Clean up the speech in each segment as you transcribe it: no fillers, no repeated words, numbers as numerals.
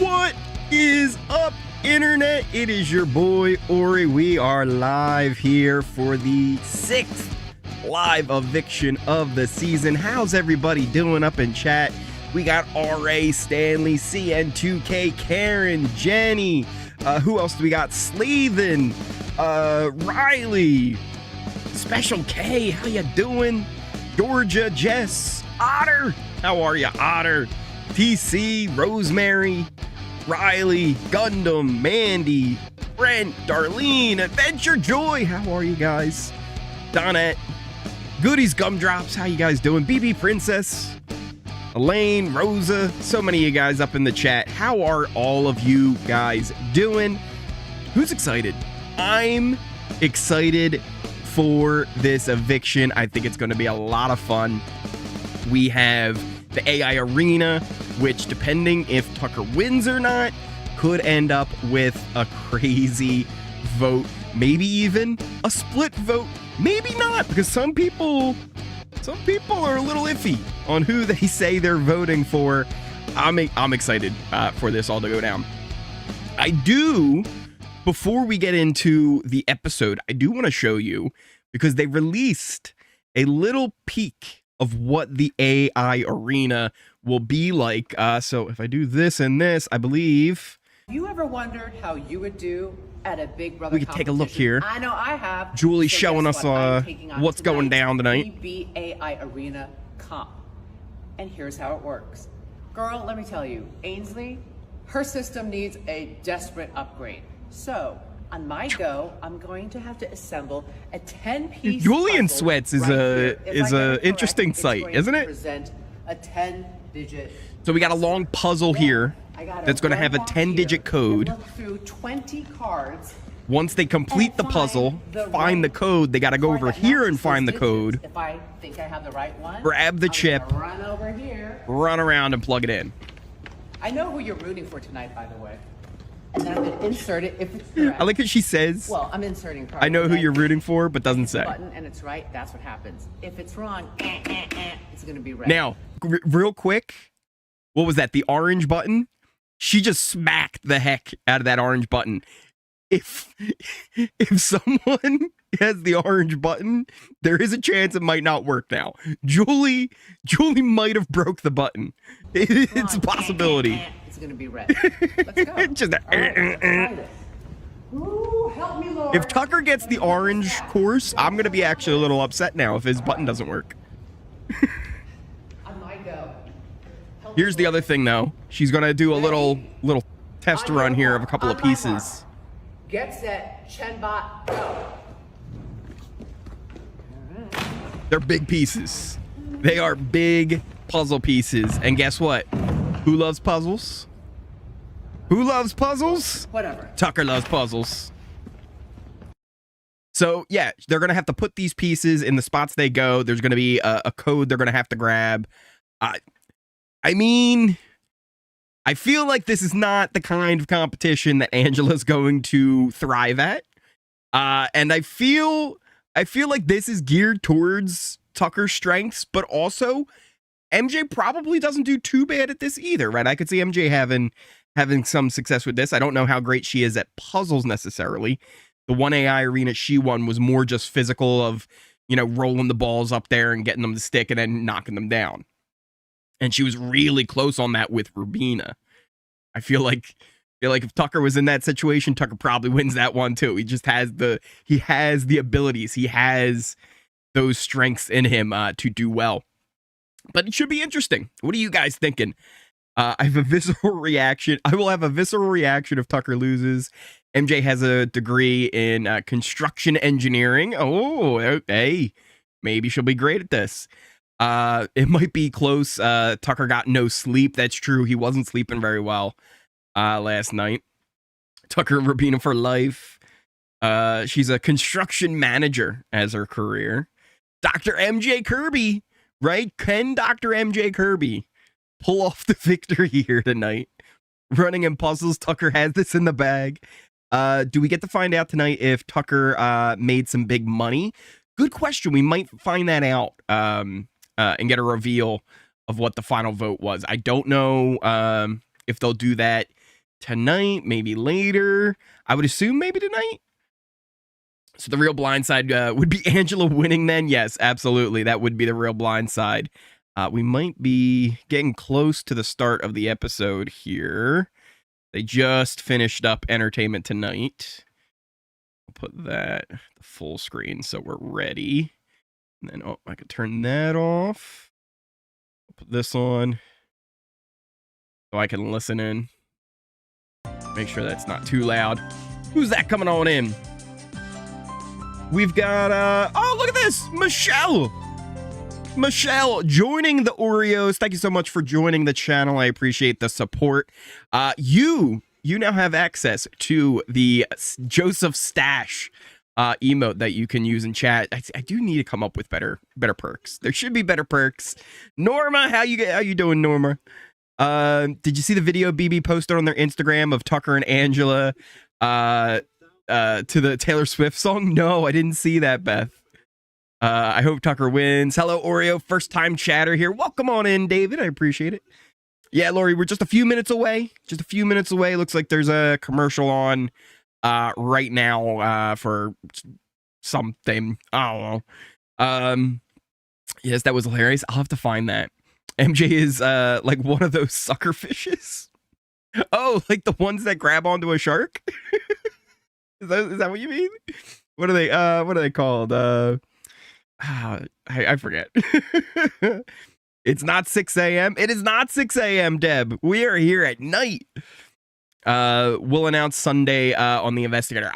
What is up, internet? It is your boy Ori. We are live here for the 6th live eviction of the season. How's everybody doing up in chat? We got RA, Stanley, CN2K, Karen, Jenny. Who else do we got? Slathen, Riley, Special K. How ya doing? Georgia, Jess, Otter. How are ya, Otter? TC, Rosemary, Riley, Gundam, Mandy, Brent, Darlene, Adventure Joy. How are you guys? Donette, Goodies, Gumdrops. How you guys doing? BB Princess, Elaine, Rosa. So many of you guys up in the chat. How are all of you guys doing? Who's excited? I'm excited for this eviction. I think it's going to be a lot of fun. We have the AI arena, which, depending if Tucker wins or not, could end up with a crazy vote, maybe even a split vote, maybe not, because some people are a little iffy on who they say they're voting for. I'm excited for this all to go down. Before we get into the episode, I do want to show you, because they released a little peek of what the AI arena will be like. So if I do this and this, I believe. Have you ever wondered how you would do at a Big Brother we can take a look here. I know I have. Julie's showing us what's going down tonight. BBAI Arena Comp. And here's how it works. Girl, let me tell you, Ainsley, her system needs a desperate upgrade. So on my go, I'm going to have to assemble a 10-piece. Julian Sweats is a interesting site, isn't it? Present a 10-digit. So we got a long puzzle here that's going to have a 10-digit code. Look through 20 cards. Once they complete the puzzle, find the code, they got to go over here and find the code. If I think I have the right one, grab the chip, run over here, run around and plug it in. I know who you're rooting for tonight, by the way. And then I'm going to insert it if it's correct. I like what she says. Well, I'm inserting. I know who you're rooting for, but doesn't say. Button and it's right. That's what happens. If it's wrong, it's going to be red. Now, real quick, what was that? The orange button? She just smacked the heck out of that orange button. If someone has the orange button, there is a chance it might not work now. Julie might have broke the button. It's a possibility. It's gonna be red. Let's go. Just Ooh, help me, Lord. If Tucker gets the orange course, I'm gonna be actually a little upset now if his button doesn't work. I might go. Here's the other thing, though. She's gonna do a little test run here of a couple of pieces. Get set, Chenbot, go. They're big pieces. They are big puzzle pieces. And guess what? Who loves puzzles? Who loves puzzles? Whatever. Tucker loves puzzles. So, yeah, they're going to have to put these pieces in the spots they go. There's going to be a code they're going to have to grab. I mean, I feel like this is not the kind of competition that Angela's going to thrive at. And I feel like this is geared towards Tucker's strengths, but also MJ probably doesn't do too bad at this either, right? I could see MJ having some success with this. I don't know how great she is at puzzles necessarily. The one AI arena she won was more just physical of, rolling the balls up there and getting them to stick and then knocking them down. And she was really close on that with Rubina. I feel like if Tucker was in that situation, Tucker probably wins that one too. He just has the abilities. He has those strengths in him to do well. But it should be interesting. What are you guys thinking? I have a visceral reaction. I will have a visceral reaction if Tucker loses. MJ has a degree in construction engineering. Oh, hey, maybe she'll be great at this. It might be close. Tucker got no sleep. That's true. He wasn't sleeping very well last night. Tucker and Rubina for life. She's a construction manager as her career. Dr. MJ Kirby, right? Can Dr. MJ Kirby pull off the victory here tonight? Running in puzzles, Tucker has this in the bag. Do we get to find out tonight if Tucker made some big money? Good question. We might find that out and get a reveal of what the final vote was. I don't know if they'll do that tonight, maybe later. I would assume maybe tonight. So the real blindside would be Angela winning then? Yes, absolutely. That would be the real blindside. We might be getting close to the start of the episode here. They just finished up Entertainment Tonight. I'll put that the full screen so we're ready. And then, oh, I could turn that off. I'll put this on so I can listen in. Make sure that's not too loud. Who's that coming on in? We've got, oh, look at this. Michelle joining the Oreos. Thank you so much for joining the channel. I appreciate the support. You now have access to the Joseph Stash emote that you can use in chat. I do need to come up with better perks. There should be better perks. Norma, how you doing, Norma? Did you see the video BB posted on their Instagram of Tucker and Angela to the Taylor Swift song? No, I didn't see that, Beth. I hope Tucker wins. Hello, Oreo. First time chatter here. Welcome on in, David. I appreciate it. Yeah, Lori, we're just a few minutes away. Just a few minutes away. Looks like there's a commercial on right now for something. I don't know. Yes, that was hilarious. I'll have to find that. MJ is like one of those sucker fishes. Oh, like the ones that grab onto a shark? Is that what you mean? What are they called? I forget. It's not 6 a.m. It is not 6 a.m., Deb. We are here at night. We'll announce Sunday on The Investigator.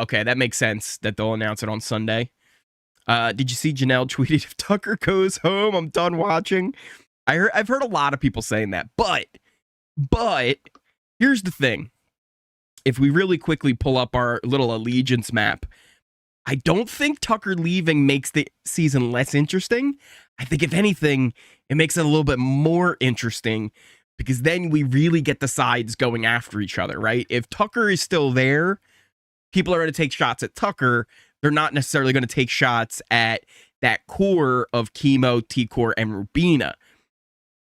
Okay, that makes sense that they'll announce it on Sunday. Did you see Janelle tweeted, if Tucker goes home, I'm done watching? I've heard a lot of people saying that, but here's the thing. If we really quickly pull up our little allegiance map, I don't think Tucker leaving makes the season less interesting. I think, if anything, it makes it a little bit more interesting, because then we really get the sides going after each other, right? If Tucker is still there, people are going to take shots at Tucker. They're not necessarily going to take shots at that core of Chemo, T-Core, and Rubina.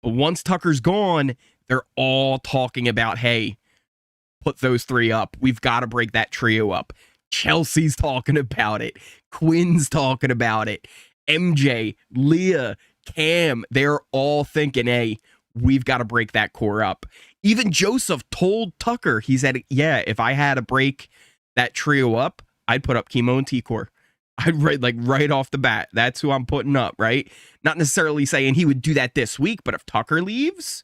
But once Tucker's gone, they're all talking about, hey, put those three up. We've got to break that trio up. Chelsea's talking about it. Quinn's talking about it. MJ, Leah, Cam, they're all thinking, hey, we've got to break that core up. Even Joseph told Tucker, he said, yeah, if I had to break that trio up, I'd put up Chemo and T-Core. I'd right off the bat. That's who I'm putting up, right? Not necessarily saying he would do that this week, but if Tucker leaves,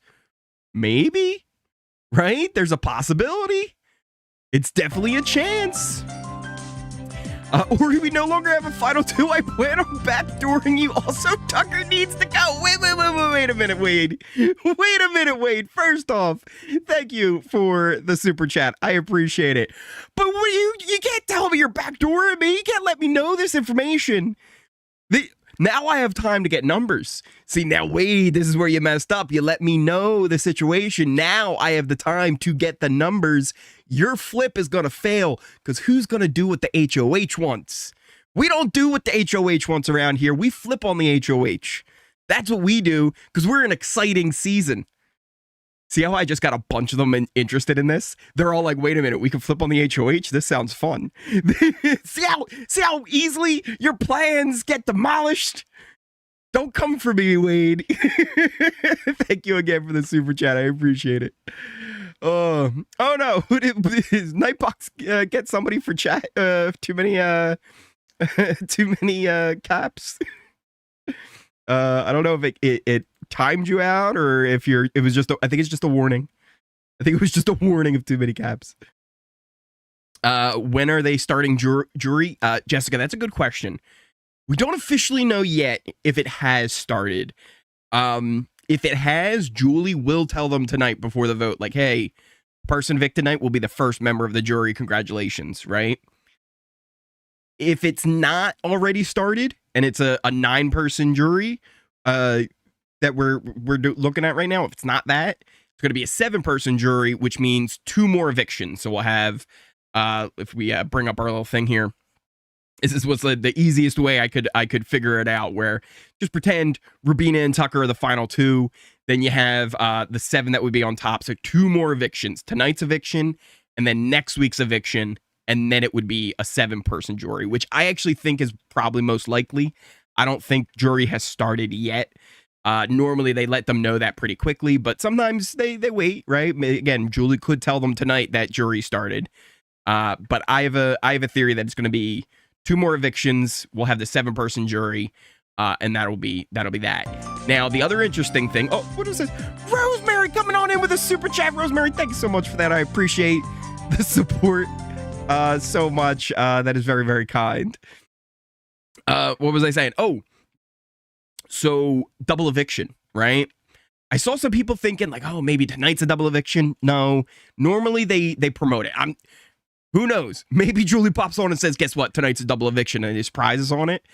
maybe, right? There's a possibility. It's definitely a chance. Or we no longer have a final two. I plan on backdooring you. Also, Tucker needs to go. Wait a minute, Wade. Wait a minute, Wade. First off, thank you for the super chat. I appreciate it. But you can't tell me you're backdooring me. You can't let me know this information. Now I have time to get numbers. See, now, Wade, this is where you messed up. You let me know the situation. Now I have the time to get the numbers. Your flip is going to fail, because who's going to do what the HOH wants? We don't do what the HOH wants around here. We flip on the HOH. That's what we do, because we're an exciting season. See how I just got a bunch of them interested in this? They're all like, wait a minute, we can flip on the HOH? This sounds fun. see how easily your plans get demolished? Don't come for me, Wade. Thank you again for the super chat. I appreciate it. Oh no. Does Nightbox get somebody for chat? Too many caps? I don't know if it timed you out, or if it was just I think it's just a warning. I think it was just a warning of too many caps. When are they starting jury? Jessica, that's a good question. We don't officially know yet if it has started. If it has, Julie will tell them tonight before the vote, like, hey, person Vic tonight will be the first member of the jury. Congratulations, right? If it's not already started and it's a 9-person jury that we're looking at right now, if it's not that, it's going to be a 7-person jury, which means 2 more evictions. So we'll have, if we bring up our little thing here, this was the easiest way I could figure it out, where just pretend Rubina and Tucker are the final 2. Then you have the 7 that would be on top. So 2 more evictions. Tonight's eviction, and then next week's eviction, and then it would be a 7-person jury, which I actually think is probably most likely. I don't think jury has started yet. Normally they let them know that pretty quickly, but sometimes they wait, right? Again, Julie could tell them tonight that jury started. But I have a theory that it's going to be 2 more evictions. We'll have the 7-person jury, and that'll be that. Now, the other interesting thing. Oh, what is this? Rosemary coming on in with a super chat. Rosemary, thank you so much for that. I appreciate the support so much. That is very, very kind. What was I saying? Oh, so double eviction, right? I saw some people thinking like, oh, maybe tonight's a double eviction. No, normally they promote it. Who knows? Maybe Julie pops on and says, guess what? Tonight's a double eviction, and there's prizes on it.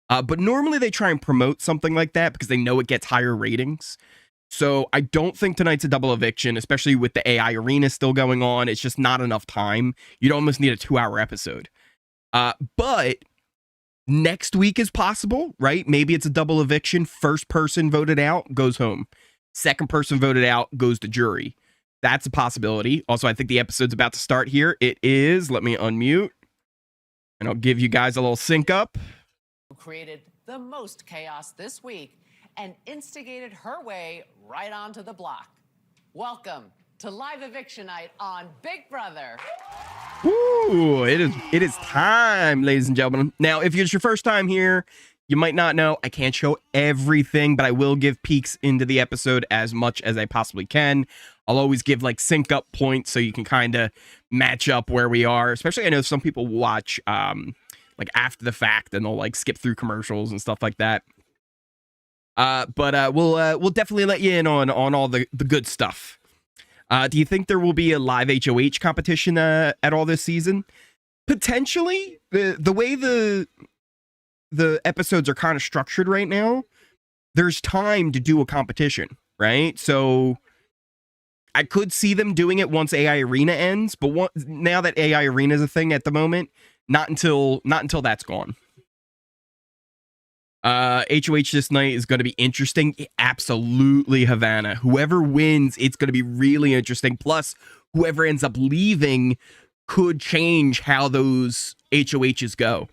But normally they try and promote something like that because they know it gets higher ratings. So I don't think tonight's a double eviction, especially with the AI arena still going on. It's just not enough time. You'd almost need a 2-hour episode. But next week is possible, right? Maybe it's a double eviction. First person voted out goes home. Second person voted out goes to jury. That's a possibility. Also, I think the episode's about to start here. It is. Let me unmute. And I'll give you guys a little sync up. Who created the most chaos this week and instigated her way right onto the block. Welcome to live eviction night on Big Brother. Ooh, it is time, ladies and gentlemen. Now, if it's your first time here, you might not know, I can't show everything, but I will give peeks into the episode as much as I possibly can. I'll always give like sync up points so you can kind of match up where we are. Especially I know some people watch like after the fact and they'll like skip through commercials and stuff like that. But we'll definitely let you in on all the good stuff. Do you think there will be a live HOH competition at all this season? Potentially. The way the episodes are kind of structured right now, there's time to do a competition, right? So I could see them doing it once AI Arena ends, but now that AI Arena is a thing at the moment, not until that's gone. HOH this night is going to be interesting. Absolutely, Havana. Whoever wins, it's going to be really interesting. Plus, whoever ends up leaving could change how those HOHs go.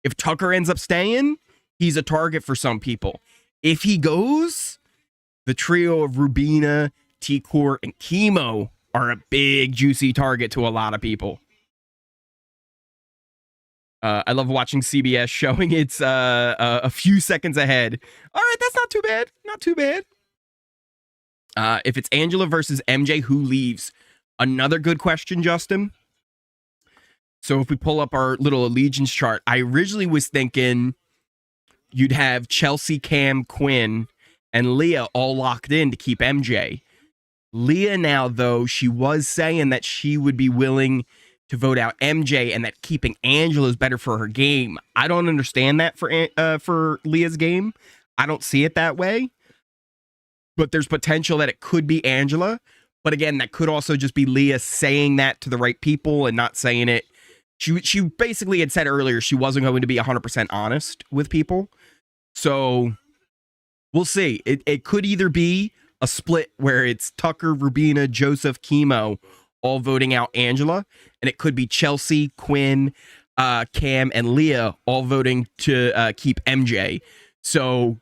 If Tucker ends up staying, he's a target for some people. If he goes, the trio of Rubina, T-Court, and Chemo are a big, juicy target to a lot of people. I love watching CBS showing it's a few seconds ahead. All right, that's not too bad. Not too bad. If it's Angela versus MJ, who leaves? Another good question, Justin. So if we pull up our little allegiance chart, I originally was thinking you'd have Chelsea, Cam, Quinn, and Leah all locked in to keep MJ. Leah now, though, she was saying that she would be willing to vote out MJ and that keeping Angela is better for her game. I don't understand that for Leah's game. I don't see it that way. But there's potential that it could be Angela. But again, that could also just be Leah saying that to the right people and not saying it. She basically had said earlier she wasn't going to be 100% honest with people. So we'll see. It could either be a split where it's Tucker, Rubina, Joseph, Chemo all voting out Angela, and it could be Chelsea, Quinn, Cam, and Leah all voting to keep MJ. So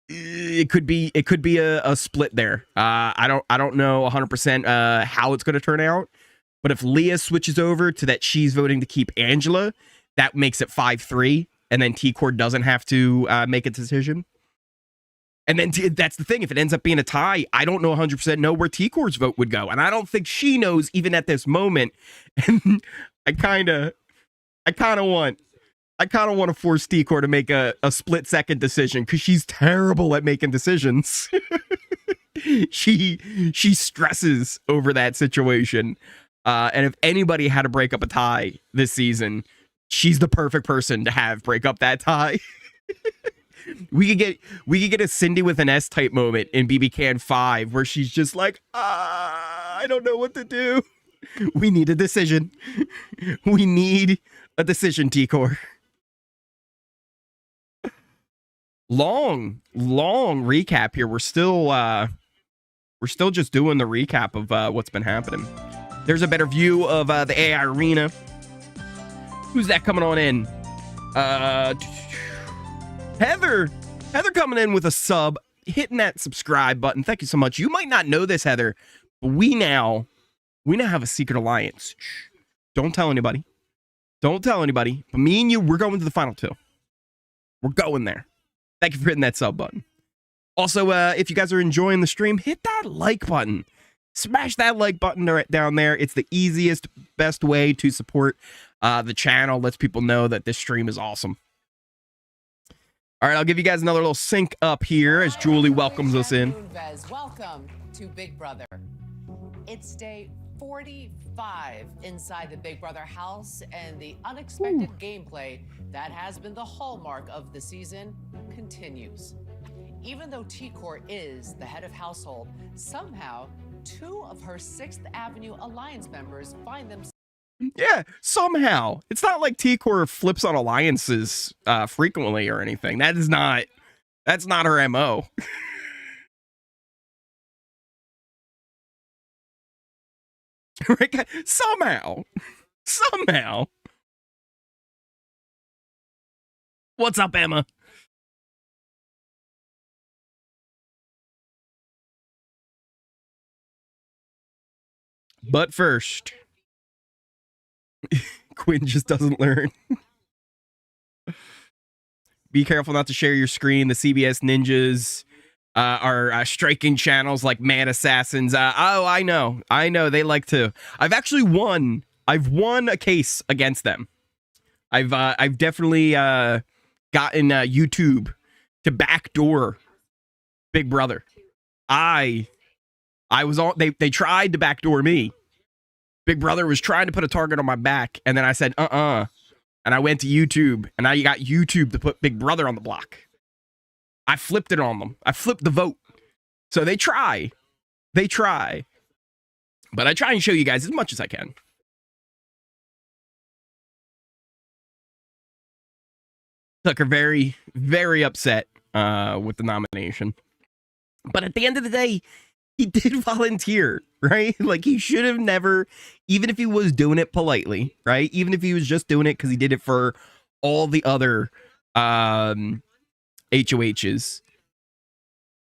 it could be a split there. I don't know 100% how it's going to turn out. But if Leah switches over to that she's voting to keep Angela, that makes it 5-3, and then T-Court doesn't have to make a decision. And then that's the thing. If it ends up being a tie, I don't know 100% know where T-Court's vote would go. And I don't think she knows even at this moment. And I kind of want to force T-Court to make a split-second decision because she's terrible at making decisions. She stresses over that situation. And if anybody had to break up a tie this season, she's the perfect person to have break up that tie. We could get a Cindy with an S type moment in BB Can 5 where she's just like, I don't know what to do. We need a decision. We need a decision, T-Core. long recap here. We're still just doing the recap of what's been happening. There's a better view of the AI arena. Who's that coming on in? Heather coming in with a sub, hitting that subscribe button. Thank you so much. You might not know this, Heather, but we now have a secret alliance. Shh. Don't tell anybody. Don't tell anybody. But me and you, we're going to the final two. We're going there. Thank you for hitting that sub button. Also, if you guys are enjoying the stream, hit that like button. Smash that like button right down there. It's the easiest, best way to support the channel. Lets people know that this stream is awesome. All right, I'll give you guys another little sync up here as Julie welcomes us in. Welcome to Big Brother. It's day 45 inside the Big Brother house, and the unexpected gameplay that has been the hallmark of the season continues. Even though T-Core is the head of household, somehow 2 of her 6th Avenue Alliance members find themselves. Yeah, somehow. It's not like T-Core flips on alliances frequently or anything. That's not her MO. Somehow. What's up, Emma? But first, Quinn just doesn't learn. Be careful not to share your screen. The CBS ninjas are striking channels like Mad Assassins. Oh, I know. They like to. I've won a case against them. I've definitely gotten YouTube to backdoor Big Brother. I was all they tried to backdoor me. Big Brother was trying to put a target on my back, and then I said, and I went to YouTube, and now you got YouTube to put Big Brother on the block. I flipped it on them. I flipped the vote. So they try. But I try and show you guys as much as I can. Tucker very, very upset with the nomination. But at the end of the day, he did volunteer, right? Like, he should have never, even if he was doing it politely, right? Even if he was just doing it because he did it for all the other HOHs,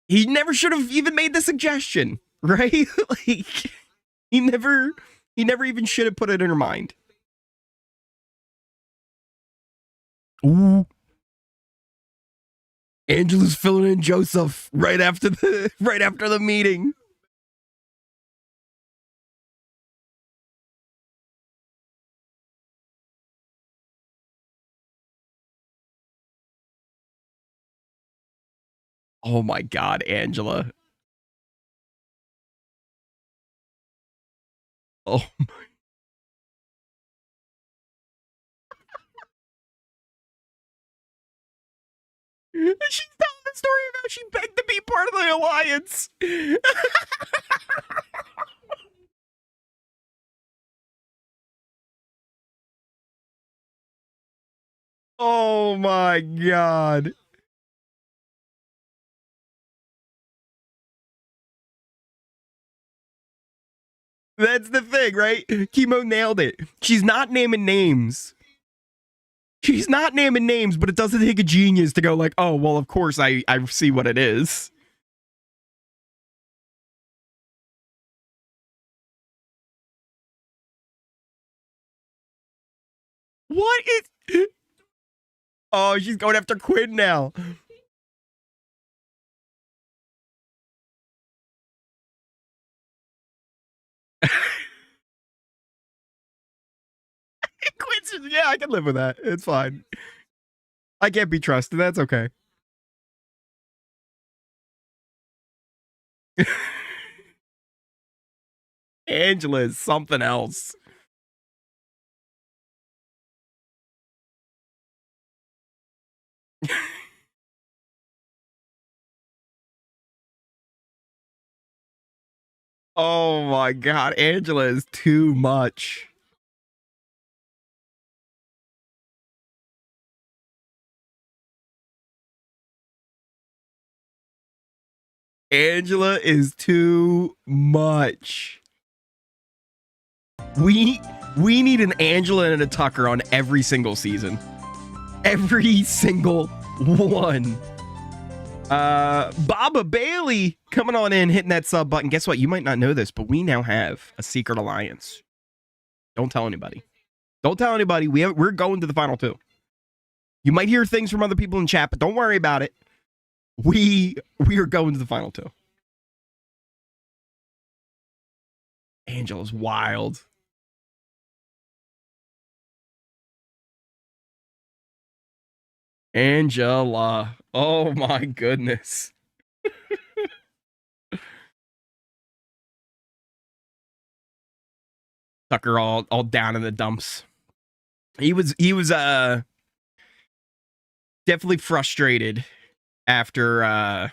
he never should have even made the suggestion, right? Like, he never even should have put it in her mind. Ooh. Angela's filling in Joseph right after the meeting. Oh my God, Angela. Oh my. She's telling the story about she begged to be part of the alliance. Oh my God. That's the thing, right? Chemo nailed it. She's not naming names. But it doesn't take a genius to go like, oh, well, of course I see what it is. What is... Oh, she's going after Quinn now. Quinn's... Yeah, I can live with that. It's fine. I can't be trusted. That's okay. Angela is something else. Oh my God, Angela is too much. Angela is too much. We need an Angela and a Tucker on every single season. Every single one. Baba Bailey coming on in, hitting that sub button. Guess what? You might not know this, but we now have a secret alliance. Don't tell anybody. Don't tell anybody. We're going to the final two. You might hear things from other people in chat, but don't worry about it. We are going to the final two. Angela's wild. Angela. Oh my goodness. Tucker all down in the dumps. He was definitely frustrated after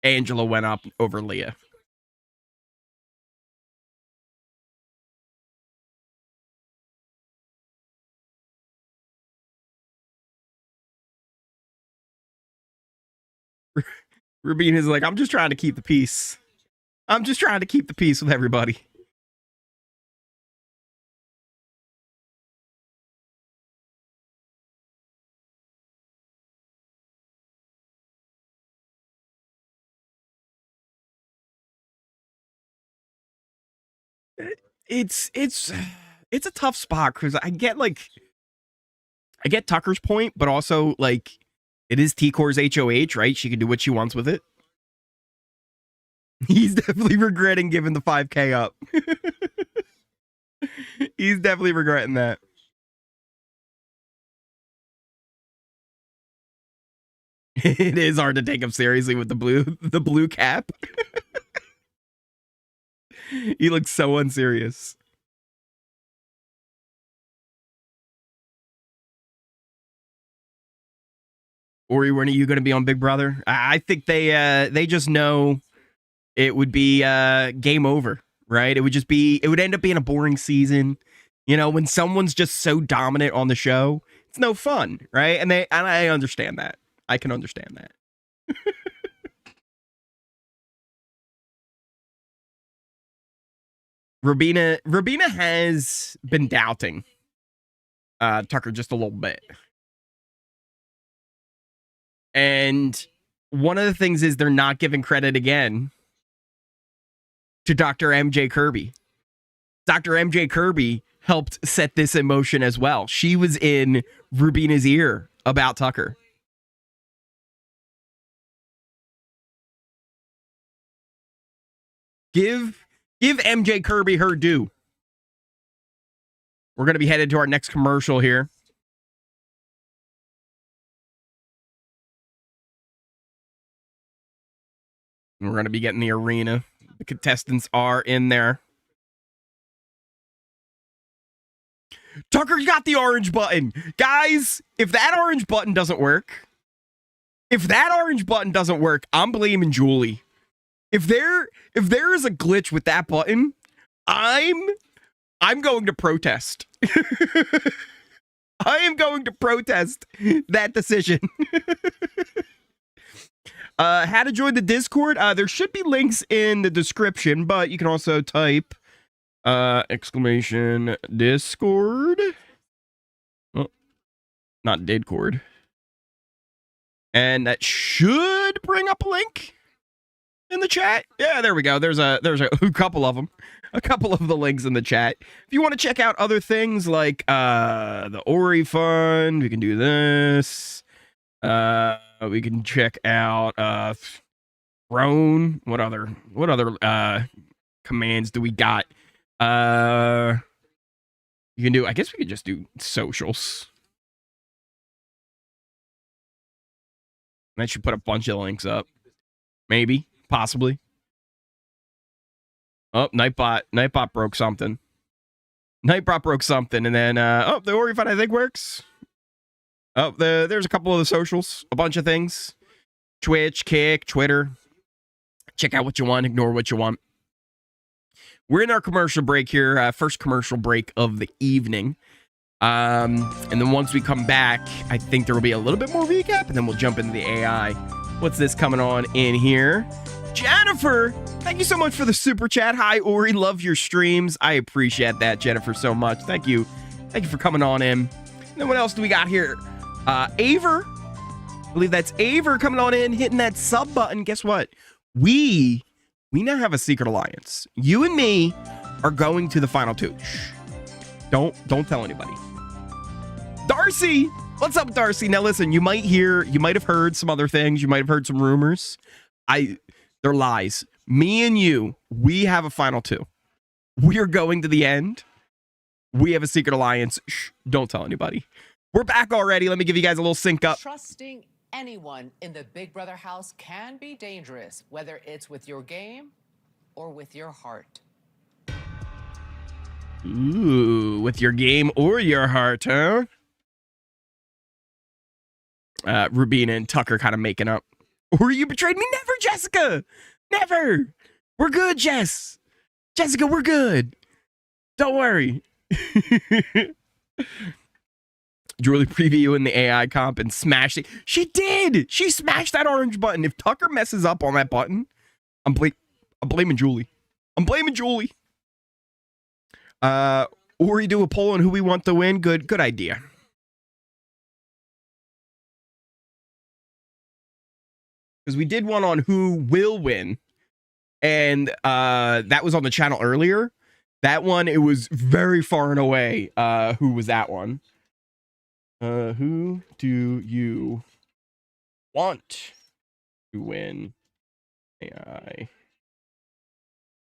Angela went up over Leah. Rubina is like, I'm just trying to keep the peace. I'm just trying to keep the peace with everybody. It's a tough spot because I get Tucker's point, but also like it is T-Core's HOH, right? She can do what she wants with it. He's definitely regretting giving the 5K up. He's definitely regretting that. It is hard to take him seriously with the blue cap. He looks so unserious. Ori, when are you going to be on Big Brother? I think they just know it would be game over, right? It would end up being a boring season. You know, when someone's just so dominant on the show, it's no fun, right? And I understand that. I can understand that. Rubina has been doubting Tucker just a little bit. And one of the things is they're not giving credit again to Dr. MJ Kirby. Dr. MJ Kirby helped set this in motion as well. She was in Rubina's ear about Tucker. Give MJ Kirby her due. We're going to be headed to our next commercial here. We're going to be getting the arena. The contestants are in there. Tucker got the orange button. Guys, if that orange button doesn't work, I'm blaming Julie. If there is a glitch with that button, I'm going to protest. I am going to protest that decision. How to join the Discord? There should be links in the description, but you can also type exclamation Discord. Oh, not Discord. And that should bring up a link in the chat. Yeah, there we go. There's a couple of them. A couple of the links in the chat. If you want to check out other things like the Ori Fund, we can do this. We can check out Throne. What other commands do we got? You can do, I guess we could just do socials. That should put a bunch of links up. Maybe, possibly. Oh, Nightbot broke something. Nightbot broke something, and then the Ori Fund I think works. Oh, there's a couple of the socials, a bunch of things. Twitch, Kick, Twitter. Check out what you want, ignore what you want. We're in our commercial break here, first commercial break of the evening. And then once we come back, I think there will be a little bit more recap, and then we'll jump into the AI. What's this coming on in here? Jennifer, thank you so much for the super chat. Hi, Ori. Love your streams. I appreciate that, Jennifer, so much. Thank you. Thank you for coming on in. And then what else do we got here? Aver. I believe that's Aver coming on in, hitting that sub button. Guess what? We now have a secret alliance. You and me are going to the final two. Shh. Don't tell anybody. Darcy, what's up, Darcy? Now listen, you might have heard some other things. You might have heard some rumors. They're lies. Me and you, we have a final two. We are going to the end. We have a secret alliance. Shh, don't tell anybody. We're back already. Let me give you guys a little sync up. Trusting anyone in the Big Brother house can be dangerous, whether it's with your game or with your heart. Ooh, with your game or your heart, huh? Rubina and Tucker kind of making up. Or you betrayed me? Never, Jessica. Never. We're good, Jess. Jessica, we're good. Don't worry. Julie previewing the AI comp and smashing. She did. She smashed that orange button. If Tucker messes up on that button, I'm blaming Julie. I'm blaming Julie. Ori do a poll on who we want to win. Good idea. Because we did one on who will win. And that was on the channel earlier. That one, it was very far and away who was that one. Who do you want to win AI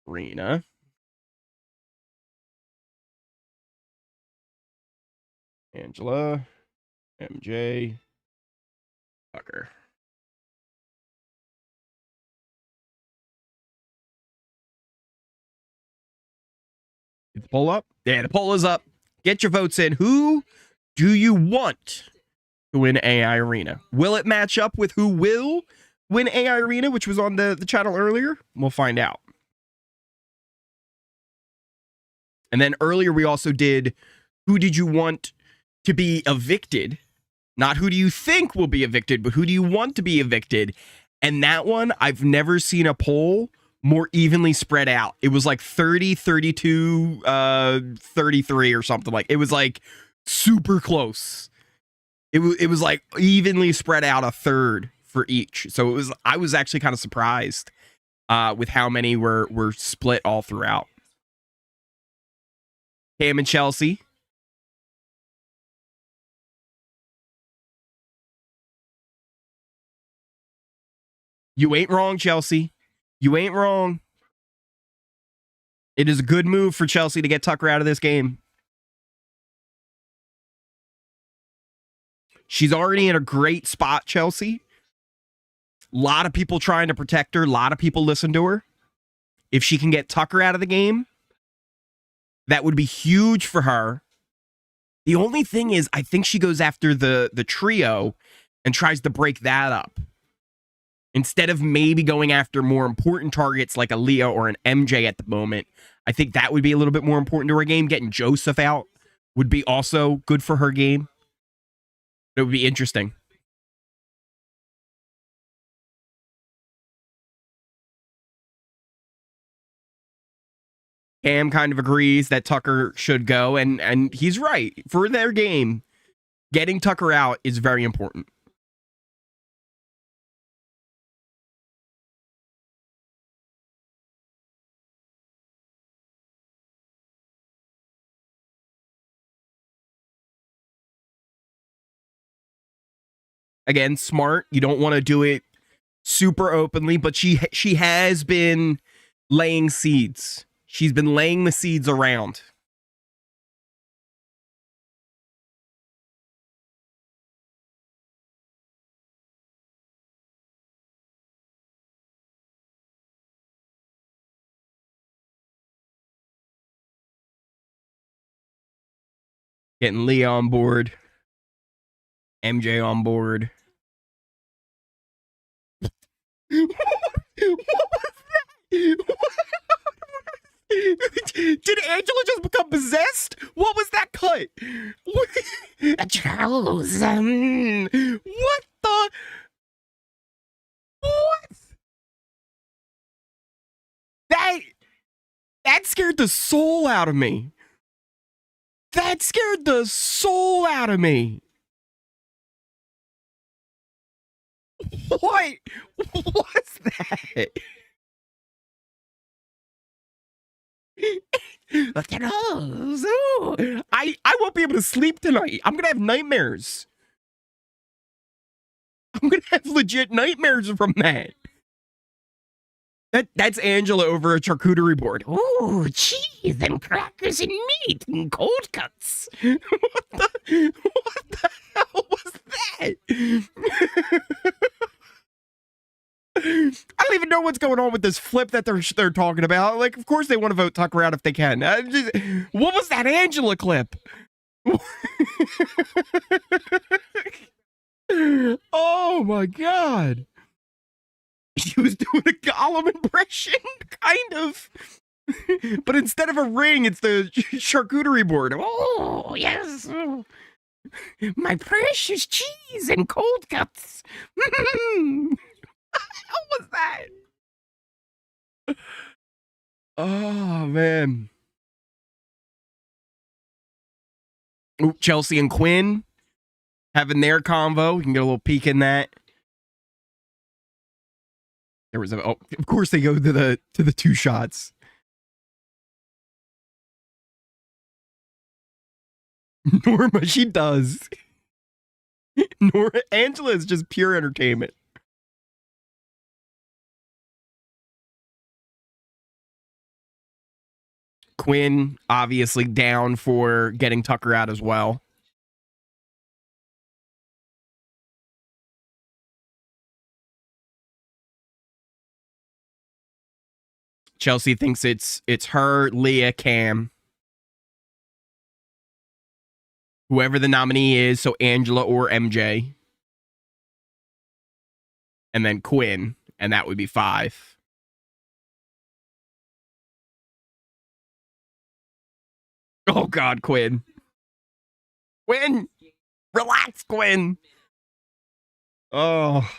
Arena? Angela, MJ, Tucker. Get the poll up? Yeah, the poll is up. Get your votes in. Who do you want to win AI Arena? Will it match up with who will win AI Arena, which was on the channel earlier? We'll find out. And then earlier we also did who did you want to be evicted? Not who do you think will be evicted, but who do you want to be evicted? And that one, I've never seen a poll more evenly spread out. It was like 30, 32, 33 or something. Like it was like super close. It was like evenly spread out, a third for each. So I was actually kind of surprised with how many were split all throughout. Cam and Chelsea. You ain't wrong, Chelsea. You ain't wrong. It is a good move for Chelsea to get Tucker out of this game. She's already in a great spot, Chelsea. A lot of people trying to protect her. A lot of people listen to her. If she can get Tucker out of the game, that would be huge for her. The only thing is, I think she goes after the trio and tries to break that up. Instead of maybe going after more important targets like a Leah or an MJ at the moment, I think that would be a little bit more important to her game. Getting Joseph out would be also good for her game. It would be interesting. Cam kind of agrees that Tucker should go, and he's right. For their game, getting Tucker out is very important. Again, smart. You don't want to do it super openly, but she has been laying seeds. She's been laying the seeds around. Getting Leah on board. MJ on board. Did Angela just become possessed? What was that cut? Chosen. What the? That scared the soul out of me. That scared the soul out of me. What? What's that? Look at those. Ooh. I won't be able to sleep tonight. I'm gonna have nightmares. I'm gonna have legit nightmares from that. That's Angela over a charcuterie board. Ooh, cheese and crackers and meat and cold cuts. What the hell was that? I don't even know what's going on with this flip that they're talking about. Like, of course they want to vote Tucker out if they can. What was that Angela clip? Oh my god. She was doing a Gollum impression, kind of. But instead of a ring, it's the charcuterie board. Oh, yes. My precious cheese and cold cuts. What was that? Oh, man. Ooh, Chelsea and Quinn having their convo. You can get a little peek in that. There was of course they go to the two shots. Norma, she does. Angela is just pure entertainment. Quinn obviously down for getting Tucker out as well. Chelsea thinks it's her, Leah, Cam. Whoever the nominee is, so Angela or MJ. And then Quinn, and that would be 5. Oh, God, Quinn. Quinn! Relax, Quinn! Oh.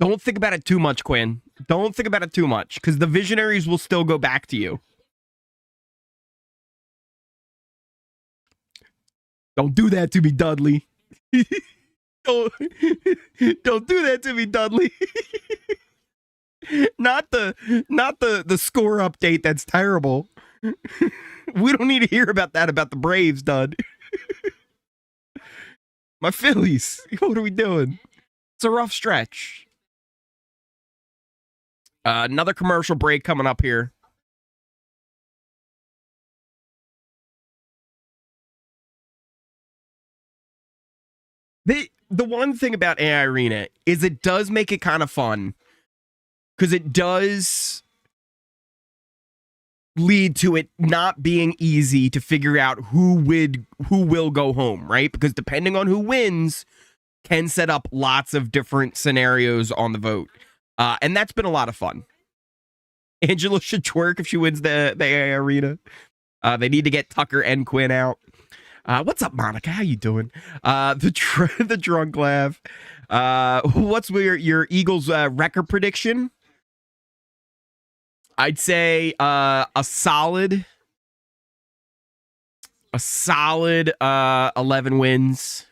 Don't think about it too much, Quinn. Don't think about it too much, because the visionaries will still go back to you. Don't do that to me, Dudley. don't do that to me, Dudley. Not the score update that's terrible. We don't need to hear about that about the Braves, Dud. My Phillies. What are we doing? It's a rough stretch. Another commercial break coming up here. The one thing about AI Arena is it does make it kind of fun, because it does lead to it not being easy to figure out who will go home, right? Because depending on who wins can set up lots of different scenarios on the vote. And that's been a lot of fun. Angela should twerk if she wins the AI Arena. They need to get Tucker and Quinn out. What's up, Monica? How you doing? The drunk laugh. What's your Eagles record prediction? I'd say a solid 11 wins.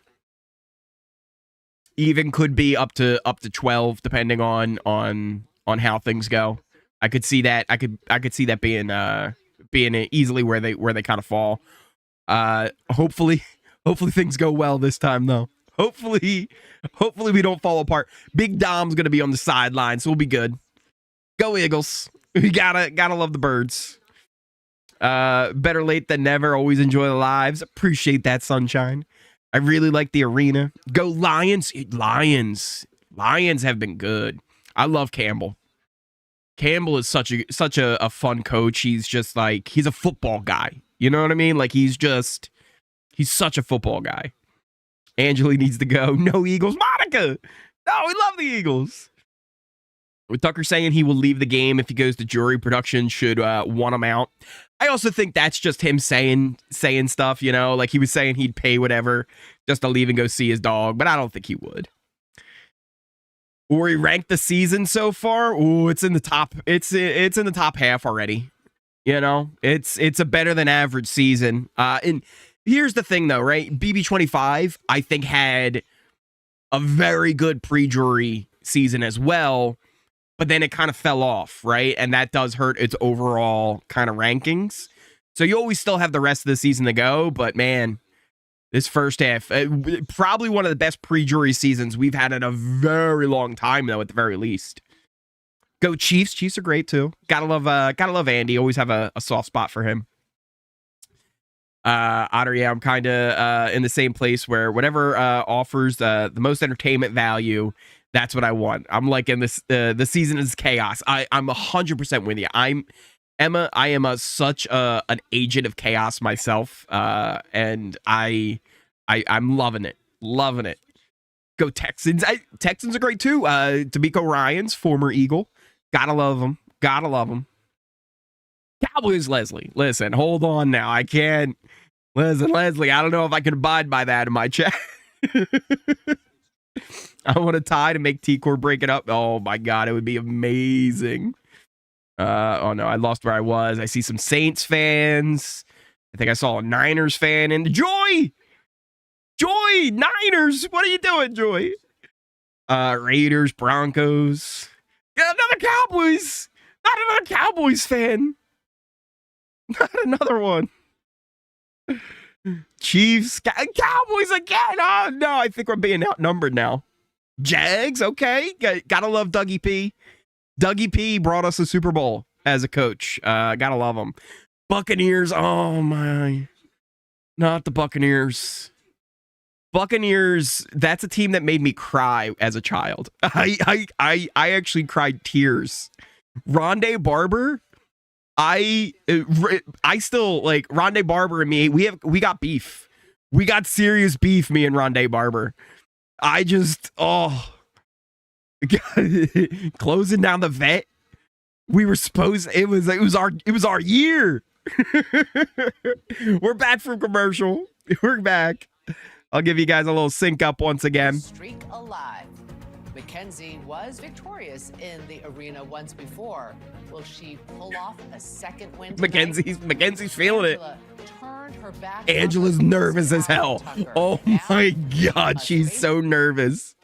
Even could be up to 12 depending on how things go. I could see that. I could see that being easily where they kind of fall. Hopefully things go well this time though. Hopefully we don't fall apart. Big Dom's gonna be on the sideline, so we'll be good. Go Eagles. We gotta love the birds. Better late than never. Always enjoy the lives. Appreciate that, sunshine. I really like the arena. Go Lions. Lions have been good. I love Campbell. Campbell is such a fun coach. He's just like, he's a football guy. You know what I mean? Like he's such a football guy. Angela needs to go. No Eagles. Monica. No, we love the Eagles. Tucker saying he will leave the game if he goes to jury production should want him out. I also think that's just him saying stuff, you know, like he was saying he'd pay whatever just to leave and go see his dog, but I don't think he would. Or he ranked the season so far. Ooh, it's in the top. It's in the top half already. You know, it's a better than average season. And here's the thing though, right? BB25 I think had a very good pre-jury season as well. But then it kind of fell off, right? And that does hurt its overall kind of rankings. So you always still have the rest of the season to go. But man, this first half, probably one of the best pre-jury seasons we've had in a very long time, though, at the very least. Go Chiefs. Chiefs are great, too. Gotta love Andy. Always have a soft spot for him. Otter, yeah, I'm kind of in the same place where whatever offers the most entertainment value, that's what I want. I'm like in this. The season is chaos. I'm 100% with you. I am such an agent of chaos myself, and I'm loving it. Loving it. Go Texans. Texans are great too. D'Amico Ryans, former Eagle. Gotta love him. Gotta love him. Cowboys, Leslie. Listen, hold on now. I can't. Listen, Leslie, I don't know if I can abide by that in my chat. I want to tie to make T-Core break it up. Oh my God, it would be amazing. Oh no, I lost where I was. I see some Saints fans. I think I saw a Niners fan. And Joy! Joy! Niners! What are you doing, Joy? Raiders, Broncos. Another Cowboys! Not another Cowboys fan. Not another one. Chiefs, Cowboys again. Oh no, I think we're being outnumbered now. Jags, okay. Gotta love Dougie P. Dougie P brought us a Super Bowl as a coach. Gotta love him. Buccaneers, oh my. Not the Buccaneers. Buccaneers, that's a team that made me cry as a child. I actually cried tears. Rondé Barber, I still like Rondé Barber and me. We got beef. We got serious beef, me and Rondé Barber. I just closing down the vet. We were supposed it was our year. We're back from commercial. We're back. I'll give you guys a little sync up once again. Streak alive. Mackenzie was victorious in the arena once before. Will she pull off a second win tonight? Mackenzie's feeling it. Turned her back. Angela's nervous as hell. Tucker. Oh my God, she's so nervous.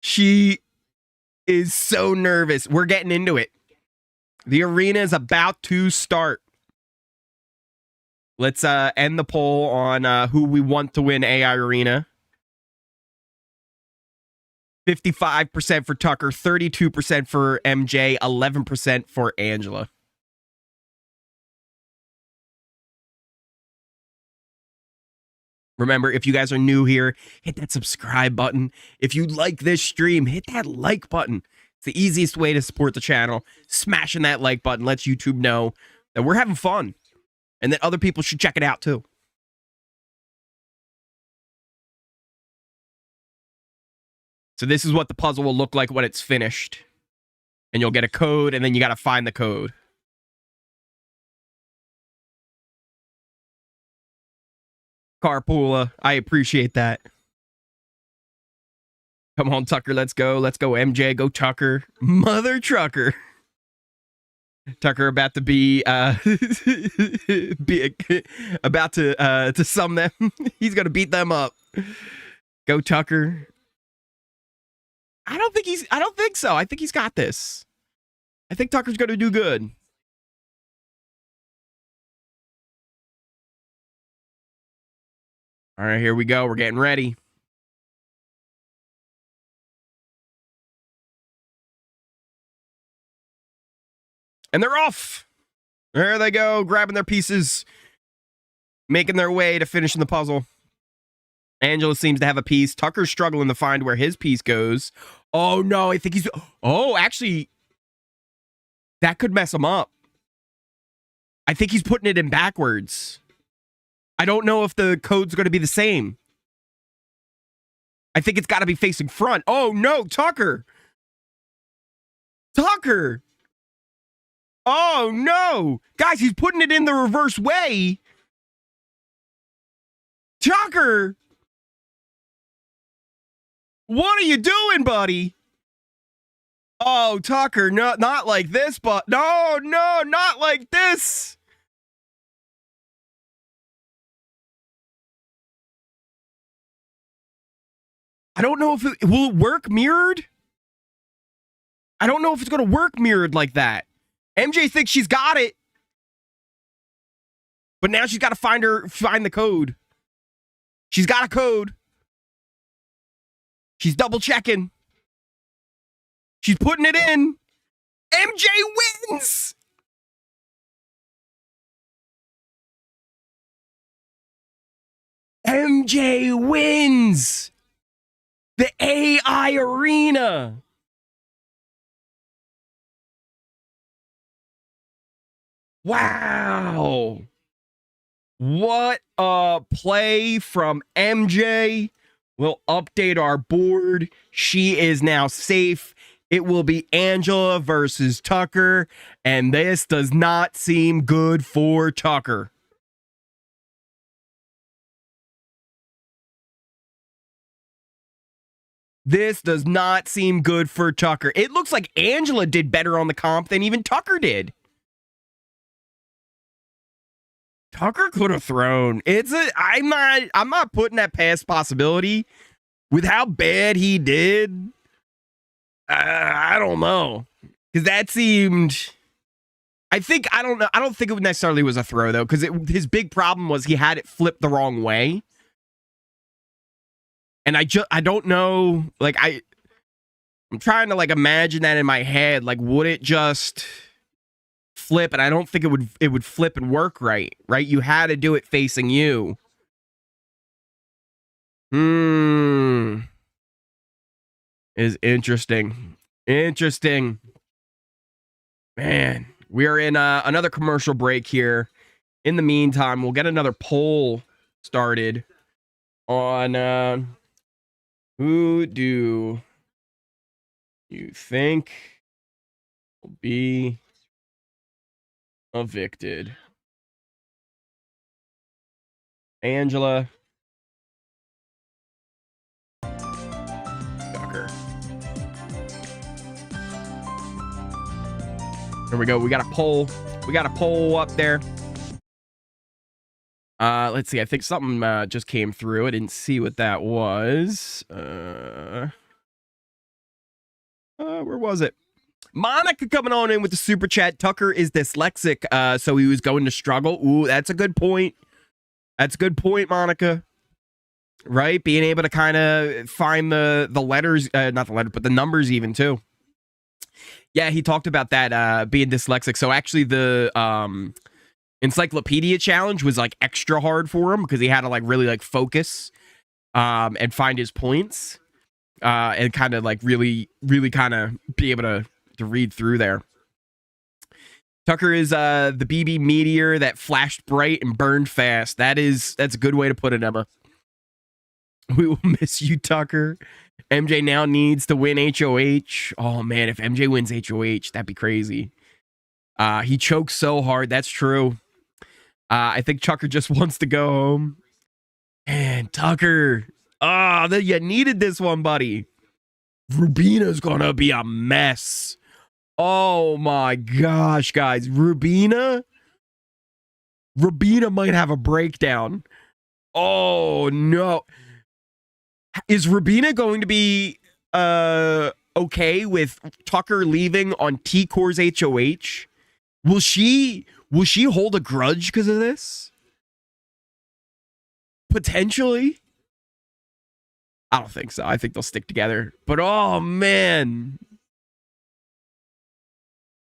She is so nervous. We're getting into it. The arena is about to start. Let's end the poll on who we want to win AI Arena. 55% for Tucker, 32% for MJ, 11% for Angela. Remember, if you guys are new here, hit that subscribe button. If you like this stream, hit that like button. It's the easiest way to support the channel. Smashing that like button lets YouTube know that we're having fun and that other people should check it out too. So this is what the puzzle will look like when it's finished. And you'll get a code, and then you got to find the code. Carpoola, I appreciate that. Come on, Tucker, let's go. Let's go, MJ. Go, Tucker. Mother trucker. Tucker about to be about to sum them. He's going to beat them up. Go, Tucker. I don't think so. I think he's got this. I think Tucker's going to do good. All right, here we go. We're getting ready. And they're off. There they go, grabbing their pieces, making their way to finishing the puzzle. Angela seems to have a piece. Tucker's struggling to find where his piece goes. Oh, no, I think he's... Oh, actually, that could mess him up. I think he's putting it in backwards. I don't know if the code's going to be the same. I think it's got to be facing front. Oh, no, Tucker. Tucker. Oh, no. Guys, he's putting it in the reverse way. Tucker. What are you doing, buddy? Oh, Tucker, no, not like this, but no, not like this. I don't know if will it work mirrored. I don't know if it's going to work mirrored like that. MJ thinks she's got it, but now she's got to find the code. She's got a code. She's double checking. She's putting it in. MJ wins. MJ wins the AI arena. Wow. What a play from MJ. We'll update our board. She is now safe. It will be Angela versus Tucker, and this does not seem good for Tucker. This does not seem good for Tucker. It looks like Angela did better on the comp than even Tucker did. Tucker could have thrown. I'm not putting that past possibility. With how bad he did, I don't know. Because that seemed... I don't think it necessarily was a throw, though, because his big problem was he had it flipped the wrong way. And I don't know, like, I'm trying to, like, imagine that in my head. Like, would it just flip? And I don't think it would flip and work right? You had to do it facing you. Is interesting. Interesting. Man, we are in another commercial break here. In the meantime, we'll get another poll started on who do you think will be evicted? Angela, Tucker. There we go. We got a poll. We got a poll up there. Let's see. I think something just came through. I didn't see what that was. Where was it? Monica coming on in with the super chat. Tucker is dyslexic, so he was going to struggle. Ooh, that's a good point. That's a good point, Monica. Right? Being able to kind of find the letters, not the letters, but the numbers even too. Yeah, he talked about that being dyslexic. So actually the encyclopedia challenge was like extra hard for him because he had to like really like focus and find his points and kind of like really kind of be able to read through there. Tucker is the BB meteor that flashed bright and burned fast. That's a good way to put it, Emma. We will miss you, Tucker. MJ now needs to win HOH. Oh man, if MJ wins HOH, that'd be crazy. He chokes so hard. That's true. I think Tucker just wants to go home. And Tucker, you needed this one, buddy. Rubina's gonna be a mess. Oh my gosh, guys. Rubina might have a breakdown. Oh no. Is Rubina going to be okay with Tucker leaving on T-Core's HOH? Will she hold a grudge because of this? Potentially. I don't think so. I think they'll stick together. But oh man.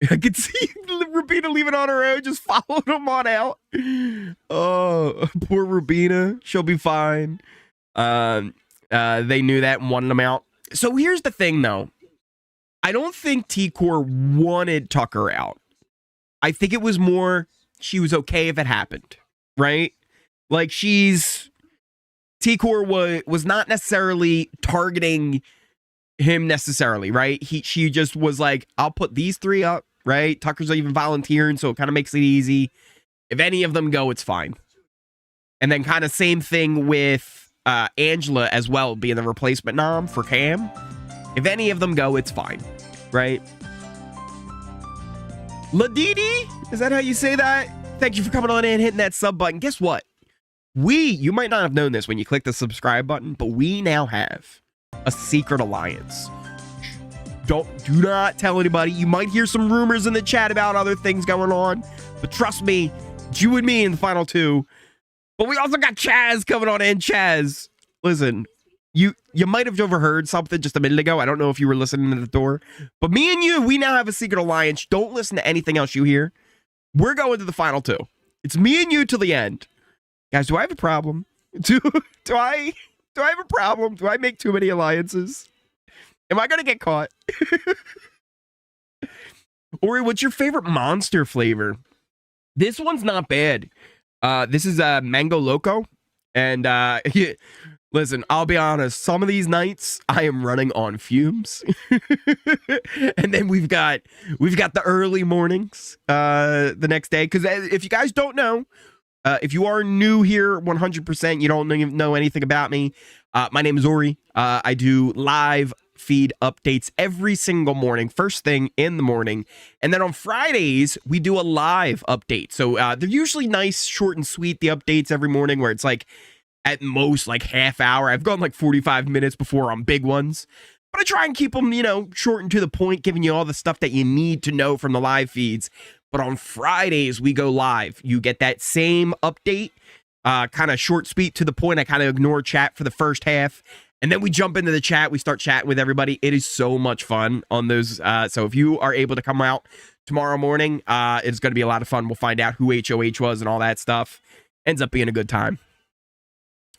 I could see Rubina leaving on her own, just followed him on out. Oh, poor Rubina. She'll be fine. They knew that and wanted him out. So here's the thing, though. I don't think T-Core wanted Tucker out. I think it was more she was okay if it happened, right? Like T-Core was not necessarily targeting him necessarily, right? She just was like, I'll put these 3 up, right? Tucker's even volunteering, so it kind of makes it easy. If any of them go, it's fine. And then kind of same thing with Angela as well, being the replacement nom for Cam. If any of them go, it's fine, right? Ladidi, is that how you say that? Thank you for coming on in, hitting that sub button. Guess what? You might not have known this when you click the subscribe button, but we now have a secret alliance. Do not tell anybody. You might hear some rumors in the chat about other things going on, but trust me, it's you and me in the final 2. But we also got Chaz coming on in. Chaz, listen, you might have overheard something just a minute ago. I don't know if you were listening to the door, but me and you, we now have a secret alliance. Don't listen to anything else you hear. We're going to the final 2. It's me and you till the end. Guys, do I have a problem? Do I have a problem? Do I make too many alliances? Am I gonna get caught? Ori, what's your favorite monster flavor? This one's not bad. This is Mango Loco. And listen, I'll be honest, some of these nights I am running on fumes. And then we've got the early mornings the next day. Because if you guys don't know, if you are new here 100%, you don't know anything about me, my name is Ori. I do live feed updates every single morning, first thing in the morning. And then on Fridays, we do a live update. So they're usually nice, short and sweet, the updates every morning, where it's like at most like half hour. I've gone like 45 minutes before on big ones. But I try and keep them, short and to the point, giving you all the stuff that you need to know from the live feeds. But on Fridays, we go live. You get that same update, kind of short, sweet, to the point. I kind of ignore chat for the first half. And then we jump into the chat. We start chatting with everybody. It is so much fun on those. So if you are able to come out tomorrow morning, it's going to be a lot of fun. We'll find out who HOH was and all that stuff. Ends up being a good time.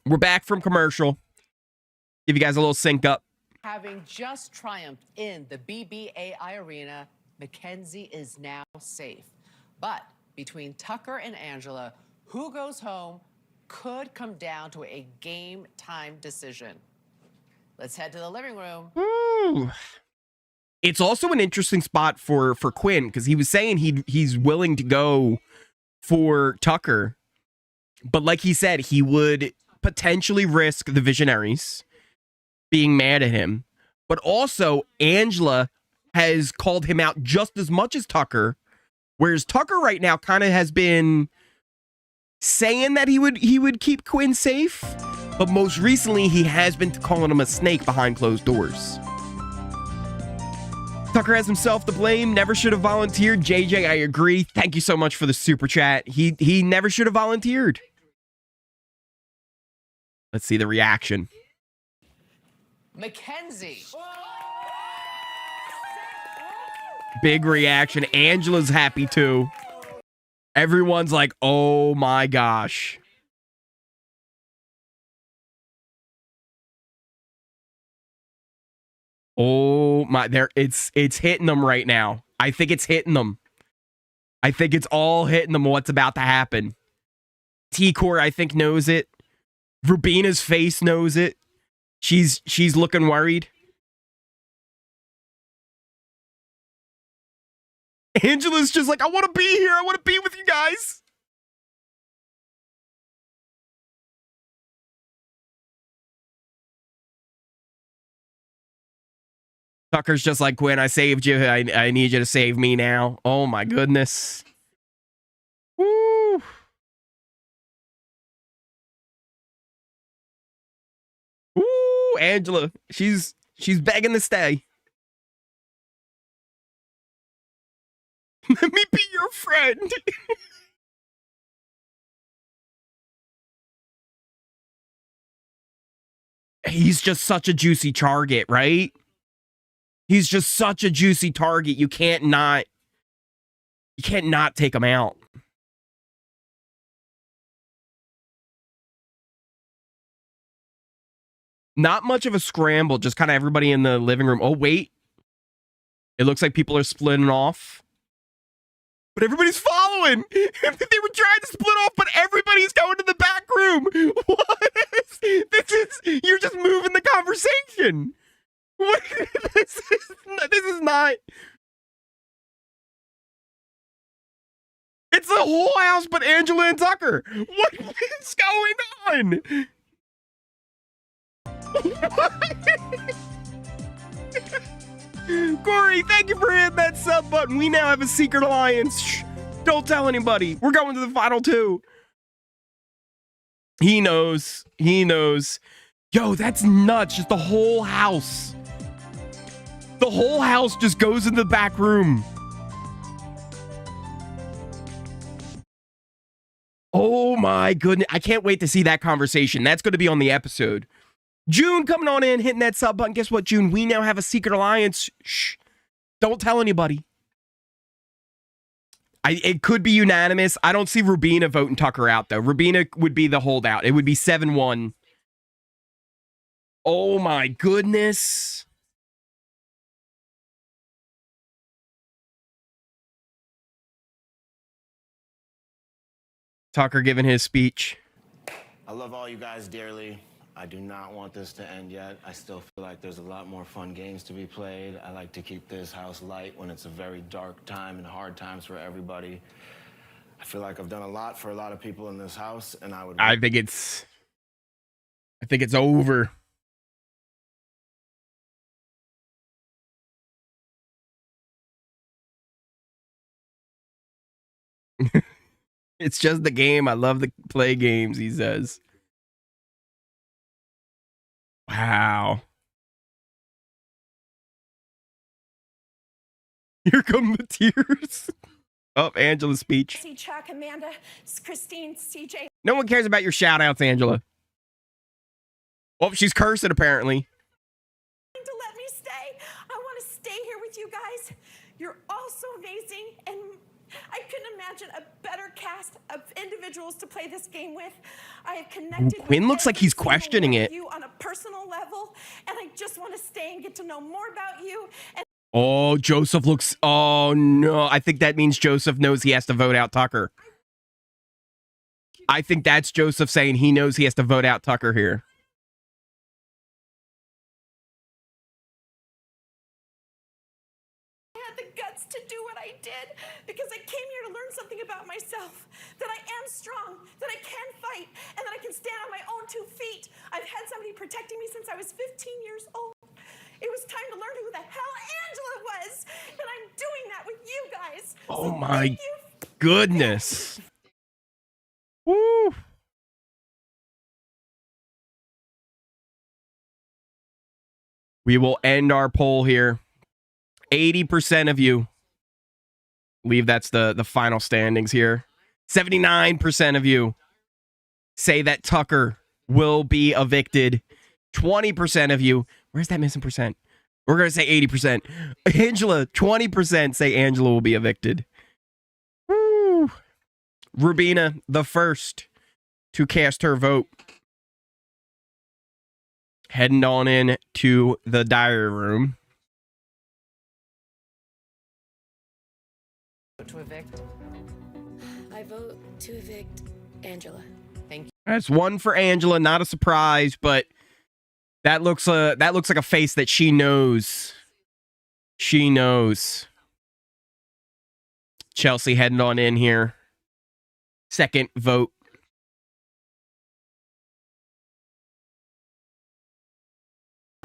We're back from commercial. Give you guys a little sync up. Having just triumphed in the BBAI arena, Mackenzie is now safe. But between Tucker and Angela, who goes home could come down to a game time decision. Let's head to the living room. Ooh. It's also an interesting spot for Quinn, because he was saying he's willing to go for Tucker. But like he said, he would potentially risk the Visionaries being mad at him. But also, Angela has called him out just as much as Tucker, whereas Tucker right now kind of has been saying that he would keep Quinn safe, but most recently he has been calling him a snake behind closed doors. Tucker has himself to blame, never should have volunteered. JJ, I agree. Thank you so much for the super chat. He never should have volunteered. Let's see the reaction. Mackenzie. Big reaction. Angela's happy too. Everyone's like, oh my gosh. Oh my, it's hitting them right now. I think it's hitting them. I think it's all hitting them what's about to happen. T-Core, I think, knows it. Rubina's face knows it. She's looking worried. Angela's just like, I want to be here. I want to be with you guys. Tucker's just like, Gwen, I saved you. I need you to save me now. Oh my goodness. Woo. Ooh, Angela. She's begging to stay. Let me be your friend. He's just such a juicy target, right? He's just such a juicy target. You can't not take him out. Not much of a scramble, just kind of everybody in the living room. Oh, wait. It looks like people are splitting off. But everybody's following. They were trying to split off, but everybody's going to the back room. What? You're just moving the conversation. This is not. It's the whole house but Angela and Tucker. What is going on? Corey, thank you for hitting that sub button. We now have a secret alliance. Shh, don't tell anybody. We're going to the final two. He knows. He knows. Yo, that's nuts. Just the whole house. The whole house just goes in the back room. Oh my goodness. I can't wait to see that conversation. That's going to be on the episode. June coming on in, hitting that sub button. Guess what, June? We now have a secret alliance. Shh. Don't tell anybody. It could be unanimous. I don't see Rubina voting Tucker out, though. Rubina would be the holdout. It would be 7-1. Oh my goodness. Tucker giving his speech. I love all you guys dearly. I do not want this to end yet. I still feel like there's a lot more fun games to be played. I like to keep this house light when it's a very dark time and hard times for everybody. I feel like I've done a lot for a lot of people in this house, and I think it's over. It's just the game. I love to play games, he says. Wow. Here come the tears. Oh, Angela's speech. See Chuck, Amanda, Christine, CJ. No one cares about your shout outs, Angela. Oh, she's cursing apparently. To let me stay. I want to stay here with you guys. You're all so amazing, and I couldn't imagine a better cast of individuals to play this game with. I have connected Quinn with looks like he's every single questioning one of it. you on a personal level, and I just want to stay and get to know more about you. And Oh, Joseph looks... Oh, no. I think that means Joseph knows he has to vote out Tucker. I think that's Joseph saying he knows he has to vote out Tucker here. I had the guts to do what I did because I came here to learn something about myself, that I am strong, that I can fight, and that I can stand on my own 2 feet. I've had somebody protecting me since I was 15 years old. It was time to learn who the hell Angela was, and I'm doing that with you guys. Oh, So my thank you. goodness. Woo. We will end our poll here. 80% of you. I believe that's the final standings here. 79% of you say that Tucker will be evicted. 20% of you. Where's that missing percent? We're going to say 80%. Angela, 20% say Angela will be evicted. Woo. Rubina, the first to cast her vote. Heading on in to the diary room. To evict. I vote to evict Angela. Thank you. That's one for Angela. Not a surprise, but that looks like a face that she knows. She knows. Chelsea heading on in here. Second vote.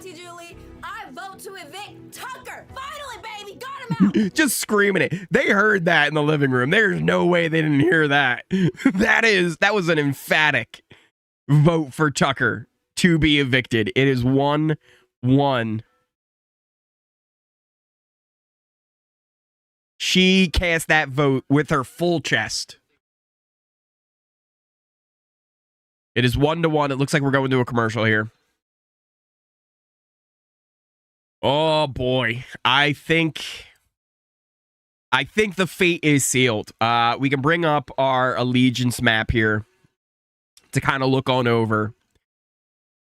Julie, I vote to evict Tucker. Finally, baby, got him out. Just screaming it. They heard that in the living room. There's no way they didn't hear that. That was an emphatic vote for Tucker to be evicted. It is 1-1. She cast that vote with her full chest. It is 1-1. It looks like we're going to a commercial here. Oh boy. I think the fate is sealed. We can bring up our allegiance map here to kind of look on over.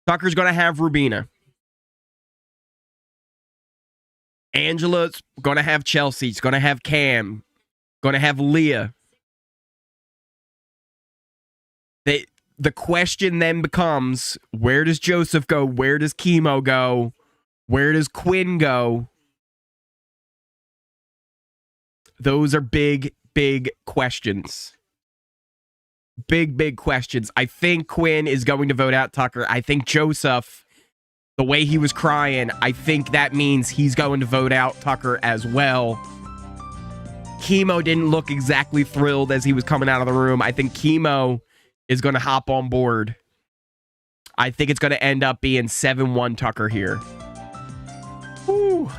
Tucker's going to have Rubina. Angela's going to have Chelsea. He's going to have Cam. Going to have Leah. The question then becomes, where does Joseph go? Where does Chemo go? Where does Quinn go? Those are big, big questions. Big questions. I think Quinn is going to vote out Tucker. I think Joseph, the way he was crying, I think that means he's going to vote out Tucker as well. Chemo didn't look exactly thrilled as he was coming out of the room. I think Chemo is going to hop on board. I think it's going to end up being 7-1 Tucker here. Woo.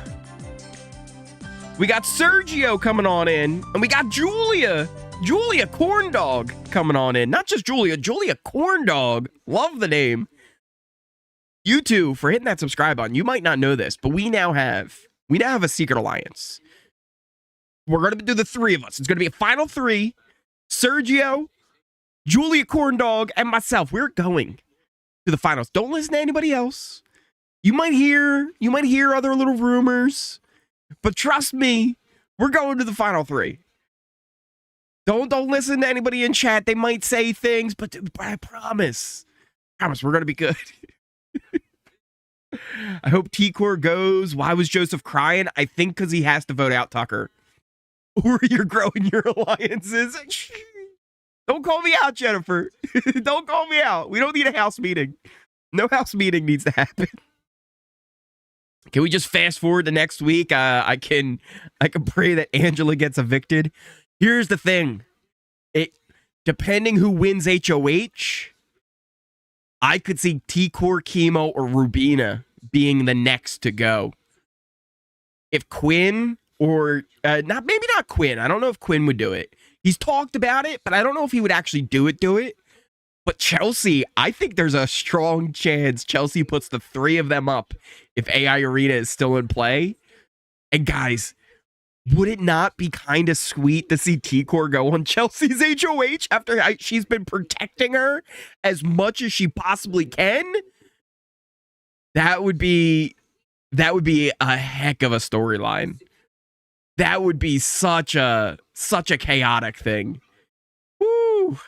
We got Sergio coming on in, and we got Julia Corndog coming on in. Not just Julia Corndog. Love the name. You two for hitting that subscribe button. You might not know this, but we now have a secret alliance. We're going to do the three of us. It's going to be a final three. Sergio, Julia Corndog, and myself. We're going to the finals. Don't listen to anybody else. You might hear other little rumors, but trust me, we're going to the final three. Don't listen to anybody in chat. They might say things, but I promise we're going to be good. I hope T-Core goes. Why was Joseph crying? I think because he has to vote out Tucker. Or you're growing your alliances. Don't call me out, Jennifer. Don't call me out. We don't need a house meeting. No house meeting needs to happen. Can we just fast forward to next week? I can pray that Angela gets evicted. Here's the thing. Depending who wins HOH, I could see T-Core, Chemo, or Rubina being the next to go. If Quinn or maybe not Quinn. I don't know if Quinn would do it. He's talked about it, but I don't know if he would actually do it. But Chelsea, I think there's a strong chance Chelsea puts the three of them up if AI Arena is still in play. And guys, would it not be kind of sweet to see T-Core go on Chelsea's HOH after she's been protecting her as much as she possibly can? That would be a heck of a storyline. That would be such a chaotic thing. Woo!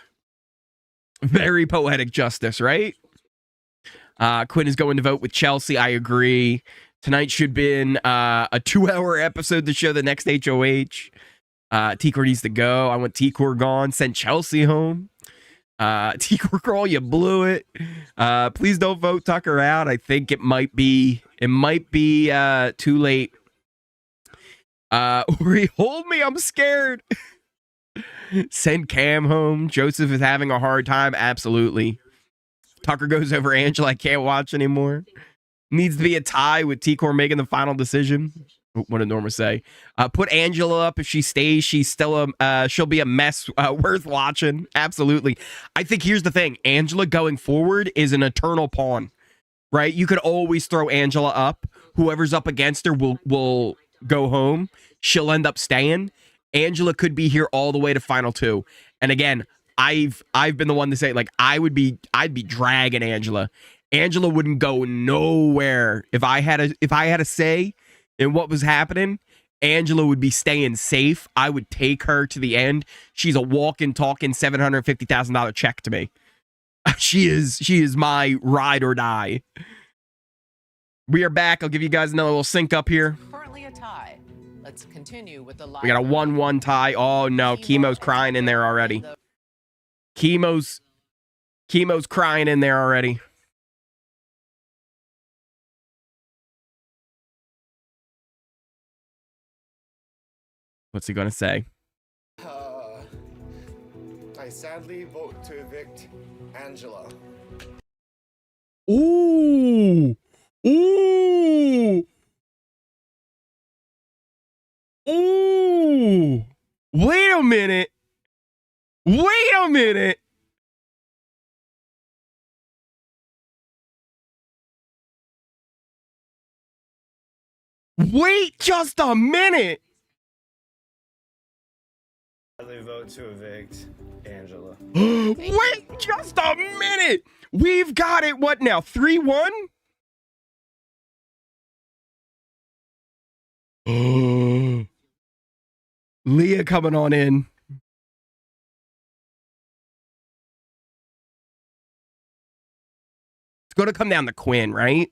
Very poetic justice, right? Quinn is going to vote with Chelsea. I agree. Tonight should have been a 2-hour episode to show the next HOH. T-Core needs to go. I want T-Core gone. Send Chelsea home. T-Core girl, you blew it. Please don't vote Tucker out. I think it might be too late. Uri, hold me. I'm scared. Send Cam home. Joseph is having a hard time. Absolutely. Tucker goes over Angela. I can't watch anymore. Needs to be a tie with T-Core making the final decision. What did Norma say? Put Angela up. If she stays, she's still she'll be a mess worth watching. Absolutely. I think here's the thing. Angela going forward is an eternal pawn, right? You could always throw Angela up. Whoever's up against her will go home. She'll end up staying. Angela could be here all the way to final two. And again, I've been the one to say, like, I'd be dragging Angela. Angela wouldn't go nowhere. If I had a say in what was happening, Angela would be staying safe. I would take her to the end. She's a walking, talking $750,000 check to me. She is my ride or die. We are back. I'll give you guys another little sync up here. Currently a tie. Let's continue with the live. We got a 1-1 tie. Oh no, Chemo's crying in there already. Chemo's crying in there already. What's he gonna say? I sadly vote to evict Angela. Ooh! Ooh! Ooh! Wait a minute! Wait a minute! Wait just a minute! I vote to evict Angela. Wait just a minute! We've got it, what now, 3-1? Leah coming on in. It's going to come down to Quinn, right?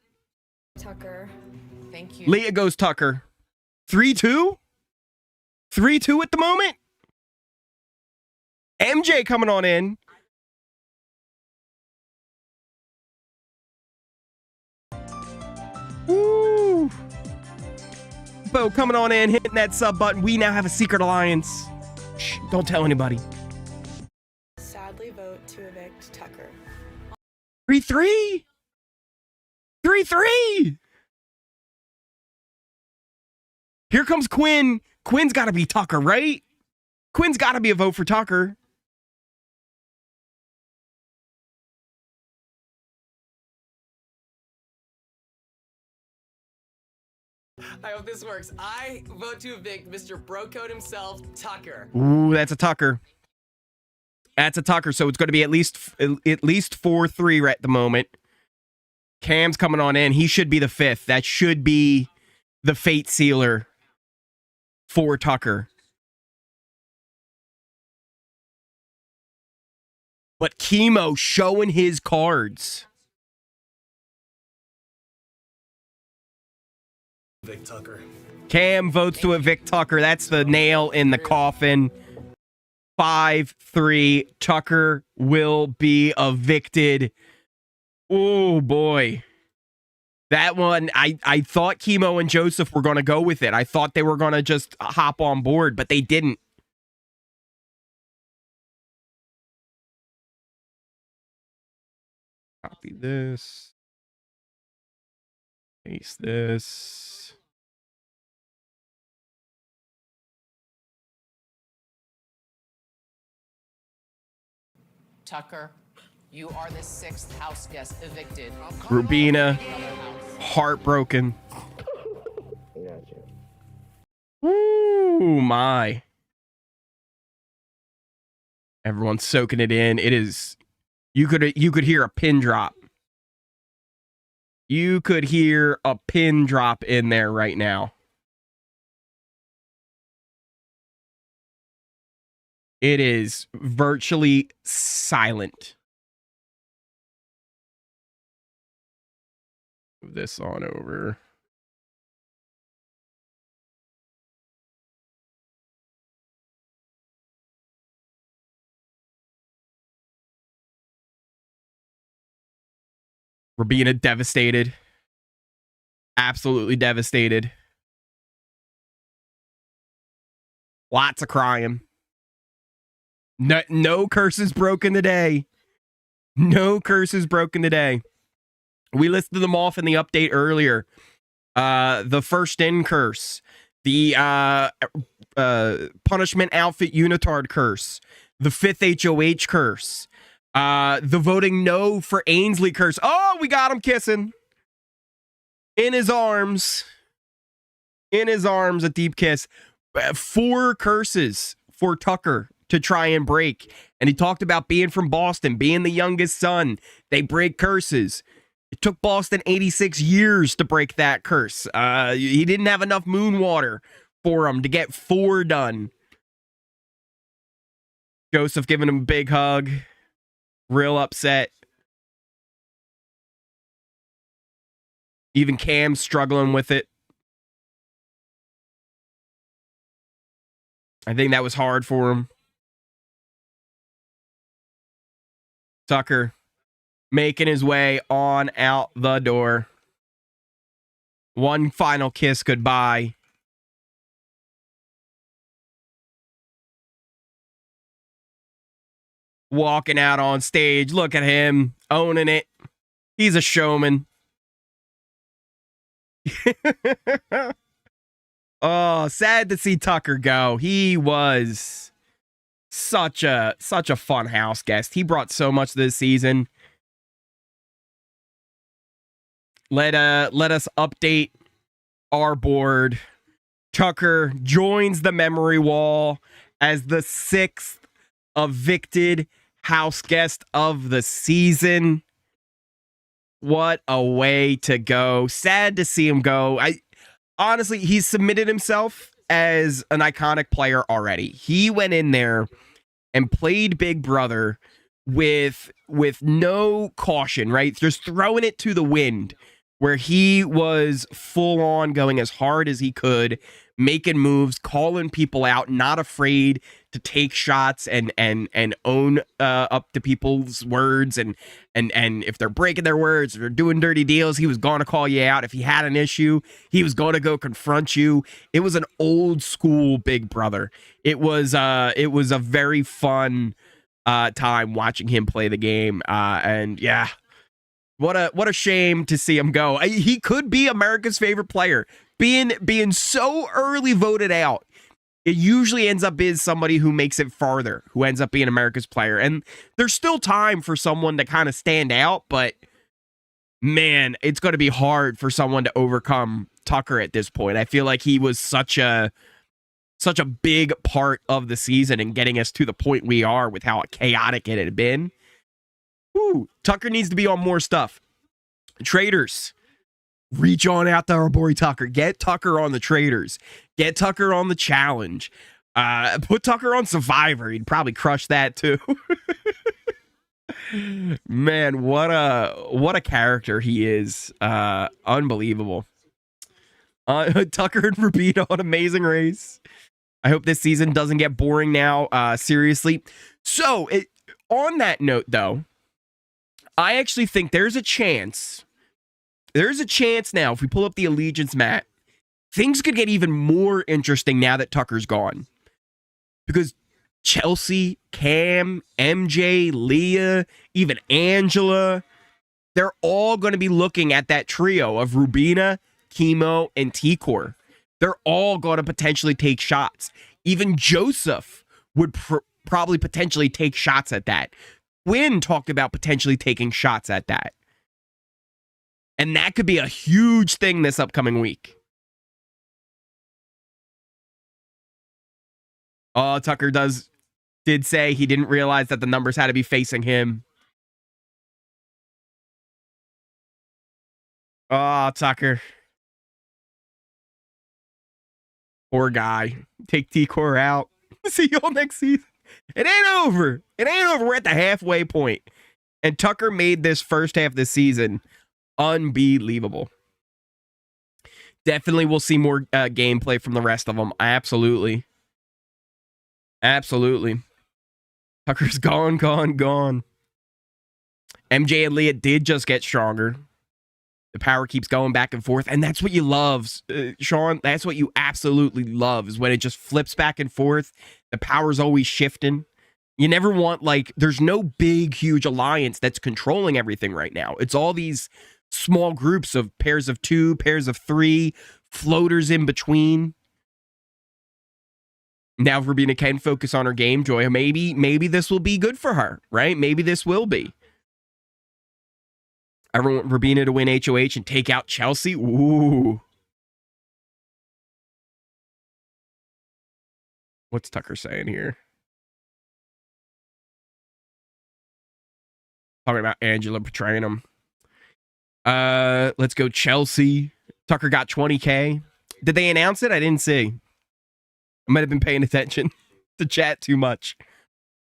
Tucker, Thank you. Leah goes Tucker. 3-2? 3-2 at the moment? MJ coming on in. Woo. Bo coming on in, hitting that sub button. We now have a secret alliance. Shh, don't tell anybody. Sadly vote to evict Tucker. 3-3? 3-3? Here comes Quinn. Quinn's got to be Tucker, right? Quinn's got to be a vote for Tucker. I hope this works. I vote to evict Mr. Brocode himself, Tucker. Ooh, that's a Tucker. That's a Tucker. So it's going to be at least 4-3 right at the moment. Cam's coming on in. He should be the 5th. That should be the fate sealer for Tucker. But Chemo showing his cards. Evict Tucker. Cam votes to evict Tucker. That's the nail in the coffin. 5-3. Tucker will be evicted. Oh, boy. That one, I thought Chemo and Joseph were going to go with it. I thought they were going to just hop on board, but they didn't. Copy this. Paste this. Tucker, you are the 6th house guest evicted. Rubina, heartbroken. Ooh, my. Everyone's soaking it in. It is, you could hear a pin drop. You could hear a pin drop in there right now. It is virtually silent. Move this on over. Rubina devastated. Absolutely devastated. Lots of crying. No curses broken today. No curses broken today. We listed them off in the update earlier. The first in curse. The punishment outfit unitard curse. The 5th HOH curse. The voting no for Ainsley curse. Oh, we got him kissing. In his arms. In his arms, a deep kiss. 4 curses for Tucker to try and break. And he talked about being from Boston, being the youngest son. They break curses. It took Boston 86 years to break that curse. He didn't have enough moon water for him to get 4 done. Joseph giving him a big hug. Real upset. Even Cam struggling with it. I think that was hard for him. Tucker making his way on out the door. One final kiss goodbye. Walking out on stage. Look at him owning it. He's a showman. Oh, sad to see Tucker go. He was such a fun house guest. He brought so much this season. Let us update our board. Tucker joins the memory wall as the 6th evicted house guest of the season. What a way to go. Sad to see him go. Honestly, he's submitted himself as an iconic player already. He went in there and played Big Brother with no caution, right? Just throwing it to the wind where he was full on going as hard as he could, making moves, calling people out, not afraid to take shots and own up to people's words, and if they're breaking their words, if they're doing dirty deals, he was going to call you out. If he had an issue, he was going to go confront you. It was an old school Big Brother. It was a very fun time watching him play the game, and yeah. What a shame to see him go. He could be America's favorite player. Being so early voted out, it usually ends up being somebody who makes it farther, who ends up being America's player. And there's still time for someone to kind of stand out, but man, it's going to be hard for someone to overcome Tucker at this point. I feel like he was such a big part of the season and getting us to the point we are with how chaotic it had been. Ooh, Tucker needs to be on more stuff. Traders, reach on out to our boy Tucker. Get Tucker on the traders. Get Tucker on the challenge. Put Tucker on Survivor. He'd probably crush that too. Man, what a character he is. Unbelievable. Tucker and Rubina on Amazing Race. I hope this season doesn't get boring now. Seriously. So, on that note, though, I actually think there's a chance now, if we pull up the Allegiance mat, things could get even more interesting now that Tucker's gone. Because Chelsea, Cam, MJ, Leah, even Angela, they're all going to be looking at that trio of Rubina, Chemo, and T-Core. They're all going to potentially take shots. Even Joseph would probably potentially take shots at that. Quinn talked about potentially taking shots at that. And that could be a huge thing this upcoming week. Oh, Tucker did say he didn't realize that the numbers had to be facing him. Oh, Tucker. Poor guy. Take T-Core out. See y'all next season. It ain't over. It ain't over. We're at the halfway point. And Tucker made this first half of the season unbelievable. Definitely we'll see more gameplay from the rest of them. Absolutely. Absolutely. Tucker's gone. MJ and Leah did just get stronger. The power keeps going back and forth. And that's what you love, Sean. That's what you absolutely love, is when it just flips back and forth. The power's always shifting. You never want, there's no big, huge alliance that's controlling everything right now. It's all these small groups of pairs of 2, pairs of 3, floaters in between. Now Rubina can focus on her game, Joy. Maybe this will be good for her, right? Maybe this will be. I want Rubina to win HOH and take out Chelsea. Ooh. What's Tucker saying here? Talking about Angela betraying him. Let's go Chelsea. Tucker got 20K. Did they announce it? I didn't see. I might have been paying attention to chat too much.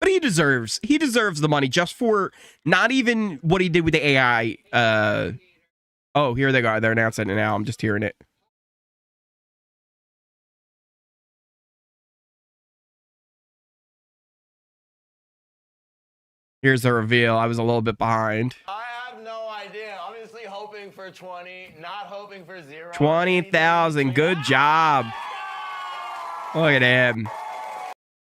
But he deserves the money just for not even what he did with the AI. Oh, here they go. They're announcing it now. I'm just hearing it. Here's the reveal. I was a little bit behind. I have no idea. Obviously hoping for 20, not hoping for 0. 20,000. Good job. Look at him.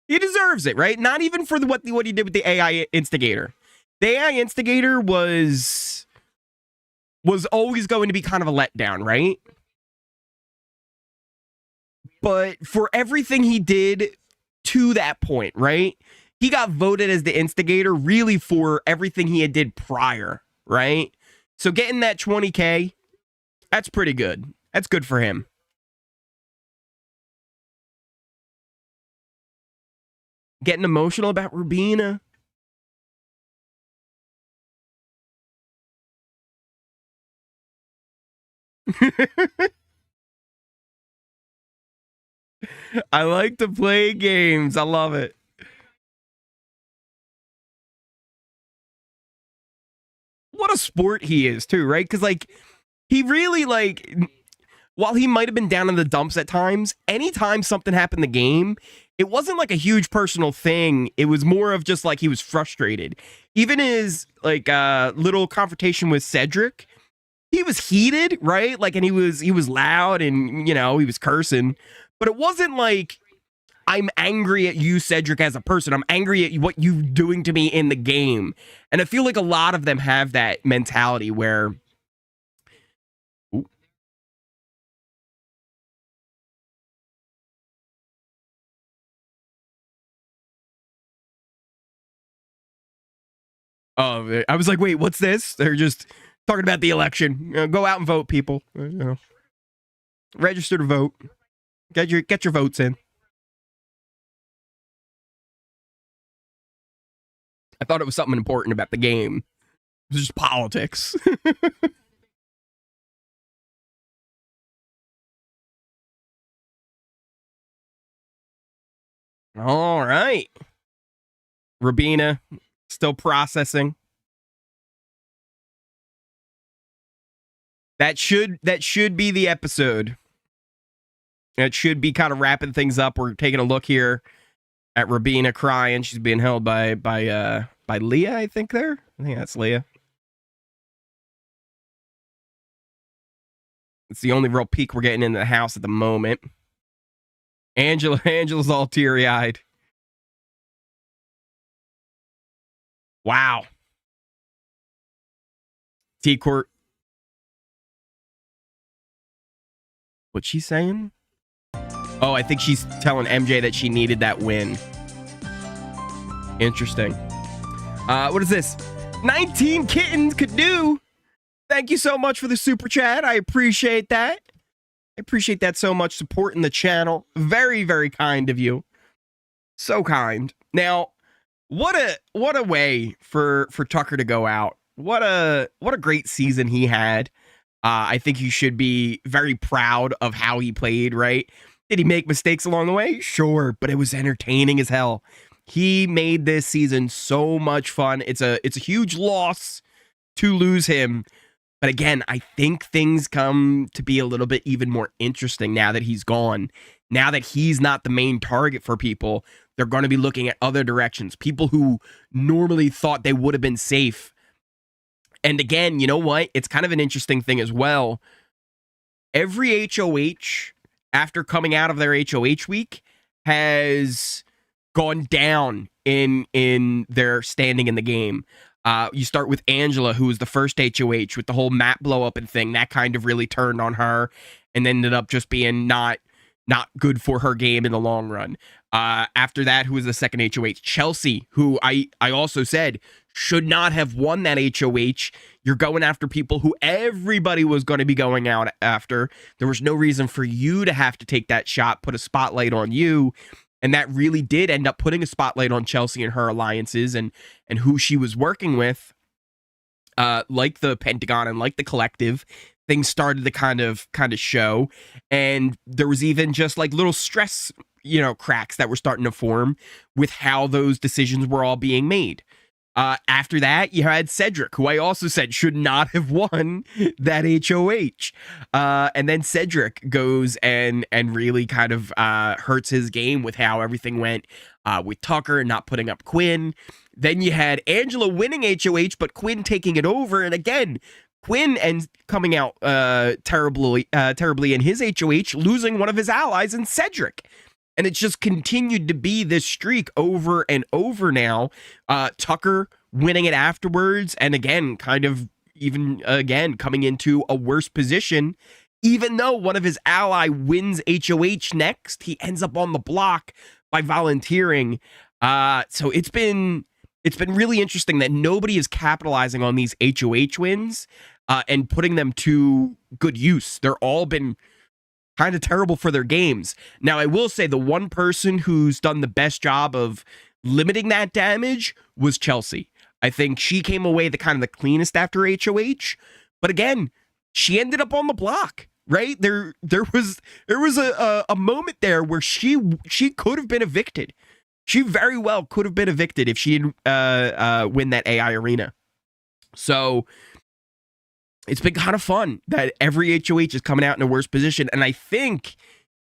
He deserves it, right? Not even for what he did with the AI instigator. The AI instigator was always going to be kind of a letdown, right? But for everything he did to that point, right? He got voted as the instigator really for everything he had did prior, right? So getting that 20K, that's pretty good. That's good for him. Getting emotional about Rubina. I like to play games. I love it. What a sport he is, too, right? Because, he really, like, while he might have been down in the dumps at times, anytime something happened in the game, it wasn't like a huge personal thing. It was more of just like he was frustrated. Even his like little confrontation with Cedric, he was heated, right? Like, and he was loud and, you know, he was cursing, but it wasn't like, I'm angry at you, Cedric, as a person. I'm angry at what you're doing to me in the game. And I feel like a lot of them have that mentality where, oh, I was like, wait, what's this? They're just talking about the election. Go out and vote, people. You know, register to vote. Get your votes in. I thought it was something important about the game. It was just politics. All right. Rabina, still processing. That should be the episode. It should be kind of wrapping things up. We're taking a look here at Rabina crying. She's being held by Leah, I think there. I think that's Leah. It's the only real peek we're getting into the house at the moment. Angela's all teary-eyed. Wow. T-Court. What's she saying? Oh, I think she's telling MJ that she needed that win. Interesting. What is this? 19 kittens could do. Thank you so much for the super chat. I appreciate that. I appreciate that so much, supporting the channel. Very, very kind of you. So kind. Now, what a way for Tucker to go out. What a great season he had. I think he should be very proud of how he played, right? Did he make mistakes along the way? Sure, but it was entertaining as hell. He made this season so much fun. It's a huge loss to lose him. But again, I think things come to be a little bit even more interesting now that he's gone. Now that he's not the main target for people, they're going to be looking at other directions. People who normally thought they would have been safe. And again, you know what? It's kind of an interesting thing as well. Every HOH, after coming out of their HOH week, has gone down in their standing in the game. You start with Angela, who was the first HOH with the whole map blow up and thing. That kind of really turned on her and ended up just being not good for her game in the long run. After that, who was the second HOH? Chelsea, who I also said should not have won that HOH. You're going after people who everybody was going to be going out after. There was no reason for you to have to take that shot, put a spotlight on you. And that really did end up putting a spotlight on Chelsea and her alliances and who she was working with, like the Pentagon and like the Collective. Things started to kind of show. And there was even just like little stress, cracks that were starting to form with how those decisions were all being made. After that, you had Cedric, who I also said should not have won that HOH. And then Cedric goes and really kind of hurts his game with how everything went with Tucker and not putting up Quinn. Then you had Angela winning HOH, but Quinn taking it over. And again, Quinn ends coming out terribly in his HOH, losing one of his allies in Cedric. And it's just continued to be this streak over and over now. Tucker winning it afterwards. And again, kind of even again coming into a worse position. Even though one of his ally wins HOH next, he ends up on the block by volunteering. So it's been really interesting that nobody is capitalizing on these HOH wins and putting them to good use. They're all been kind of terrible for their games. Now, I will say the one person who's done the best job of limiting that damage was Chelsea. I think she came away the kind of the cleanest after HOH. But again, she ended up on the block, right? There was a moment there where she could have been evicted. She very well could have been evicted if she didn't win that AI arena. So it's been kind of fun that every HOH is coming out in a worse position. And I think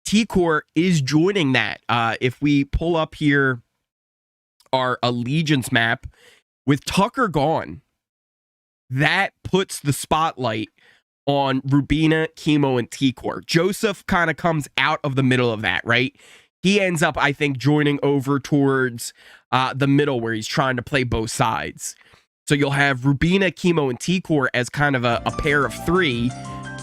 T-Core is joining that. If we pull up here our allegiance map, with Tucker gone, that puts the spotlight on Rubina, Chemo, and T-Core. Joseph kind of comes out of the middle of that, right? He ends up, I think, joining over towards the middle where he's trying to play both sides. So you'll have Rubina, Chemo, and T-Core as kind of a pair of three.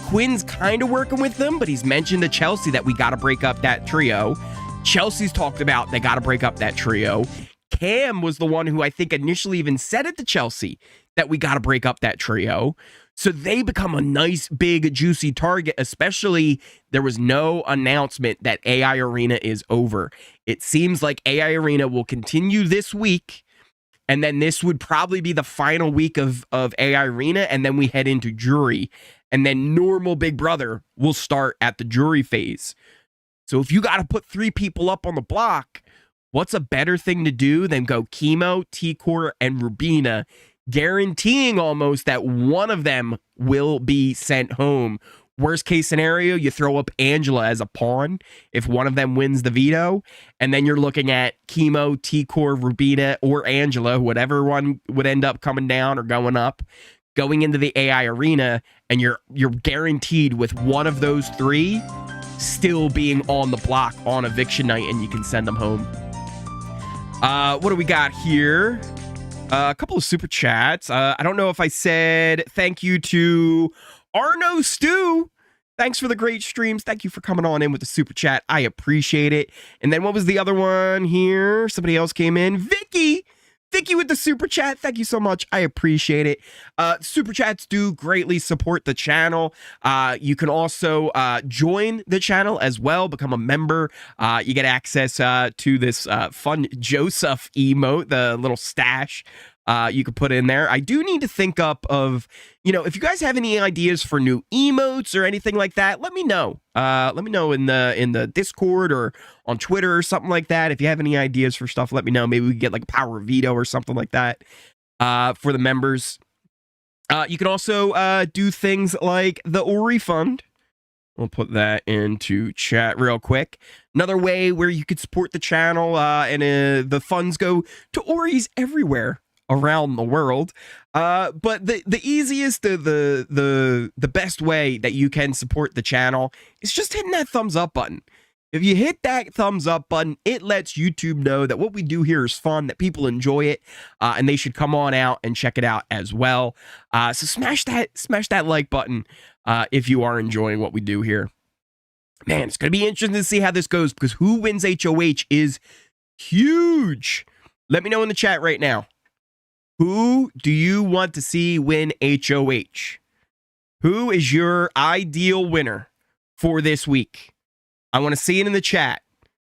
Quinn's kind of working with them, but he's mentioned to Chelsea that we got to break up that trio. Chelsea's talked about they got to break up that trio. Cam was the one who I think initially even said it to Chelsea that we got to break up that trio. So they become a nice, big, juicy target, especially there was no announcement that AI Arena is over. It seems like AI Arena will continue this week, and then this would probably be the final week of AI Arena, and then we head into jury, and then normal Big Brother will start at the jury phase. So if you got to put 3 people up on the block, what's a better thing to do than go Chemo, T-Core, and Rubina, guaranteeing almost that one of them will be sent home. Worst case scenario, you throw up Angela as a pawn if one of them wins the veto, and then you're looking at Chemo, T-Core, Rubina, or Angela, whatever one would end up coming down or going up, going into the AI Arena, and you're guaranteed with one of those 3 still being on the block on eviction night, and you can send them home. What do we got here? A couple of super chats. I don't know if I said thank you to Arno Stew. Thanks for the great streams. Thank you for coming on in with the super chat. I appreciate it. And then what was the other one here? Somebody else came in. Vicky with the super chat. Thank you so much. I appreciate it. Super chats do greatly support the channel. You can also join the channel as well, become a member. You get access to this fun Joseph emote, the little stash you could put in there. I do need to think up of, if you guys have any ideas for new emotes or anything like that, let me know. Let me know in the Discord or on Twitter or something like that. If you have any ideas for stuff, let me know. Maybe we could get like a power veto or something like that for the members. You can also do things like the Ori Fund. We'll put that into chat real quick. Another way where you could support the channel and the funds go to Oris everywhere around the world. But the easiest, the best way that you can support the channel is just hitting that thumbs up button. If you hit that thumbs up button, it lets YouTube know that what we do here is fun, that people enjoy it, and they should come on out and check it out as well. So smash that like button if you are enjoying what we do here. Man, it's going to be interesting to see how this goes, because who wins HOH is huge. Let me know in the chat right now. Who do you want to see win HOH? Who is your ideal winner for this week? I want to see it in the chat.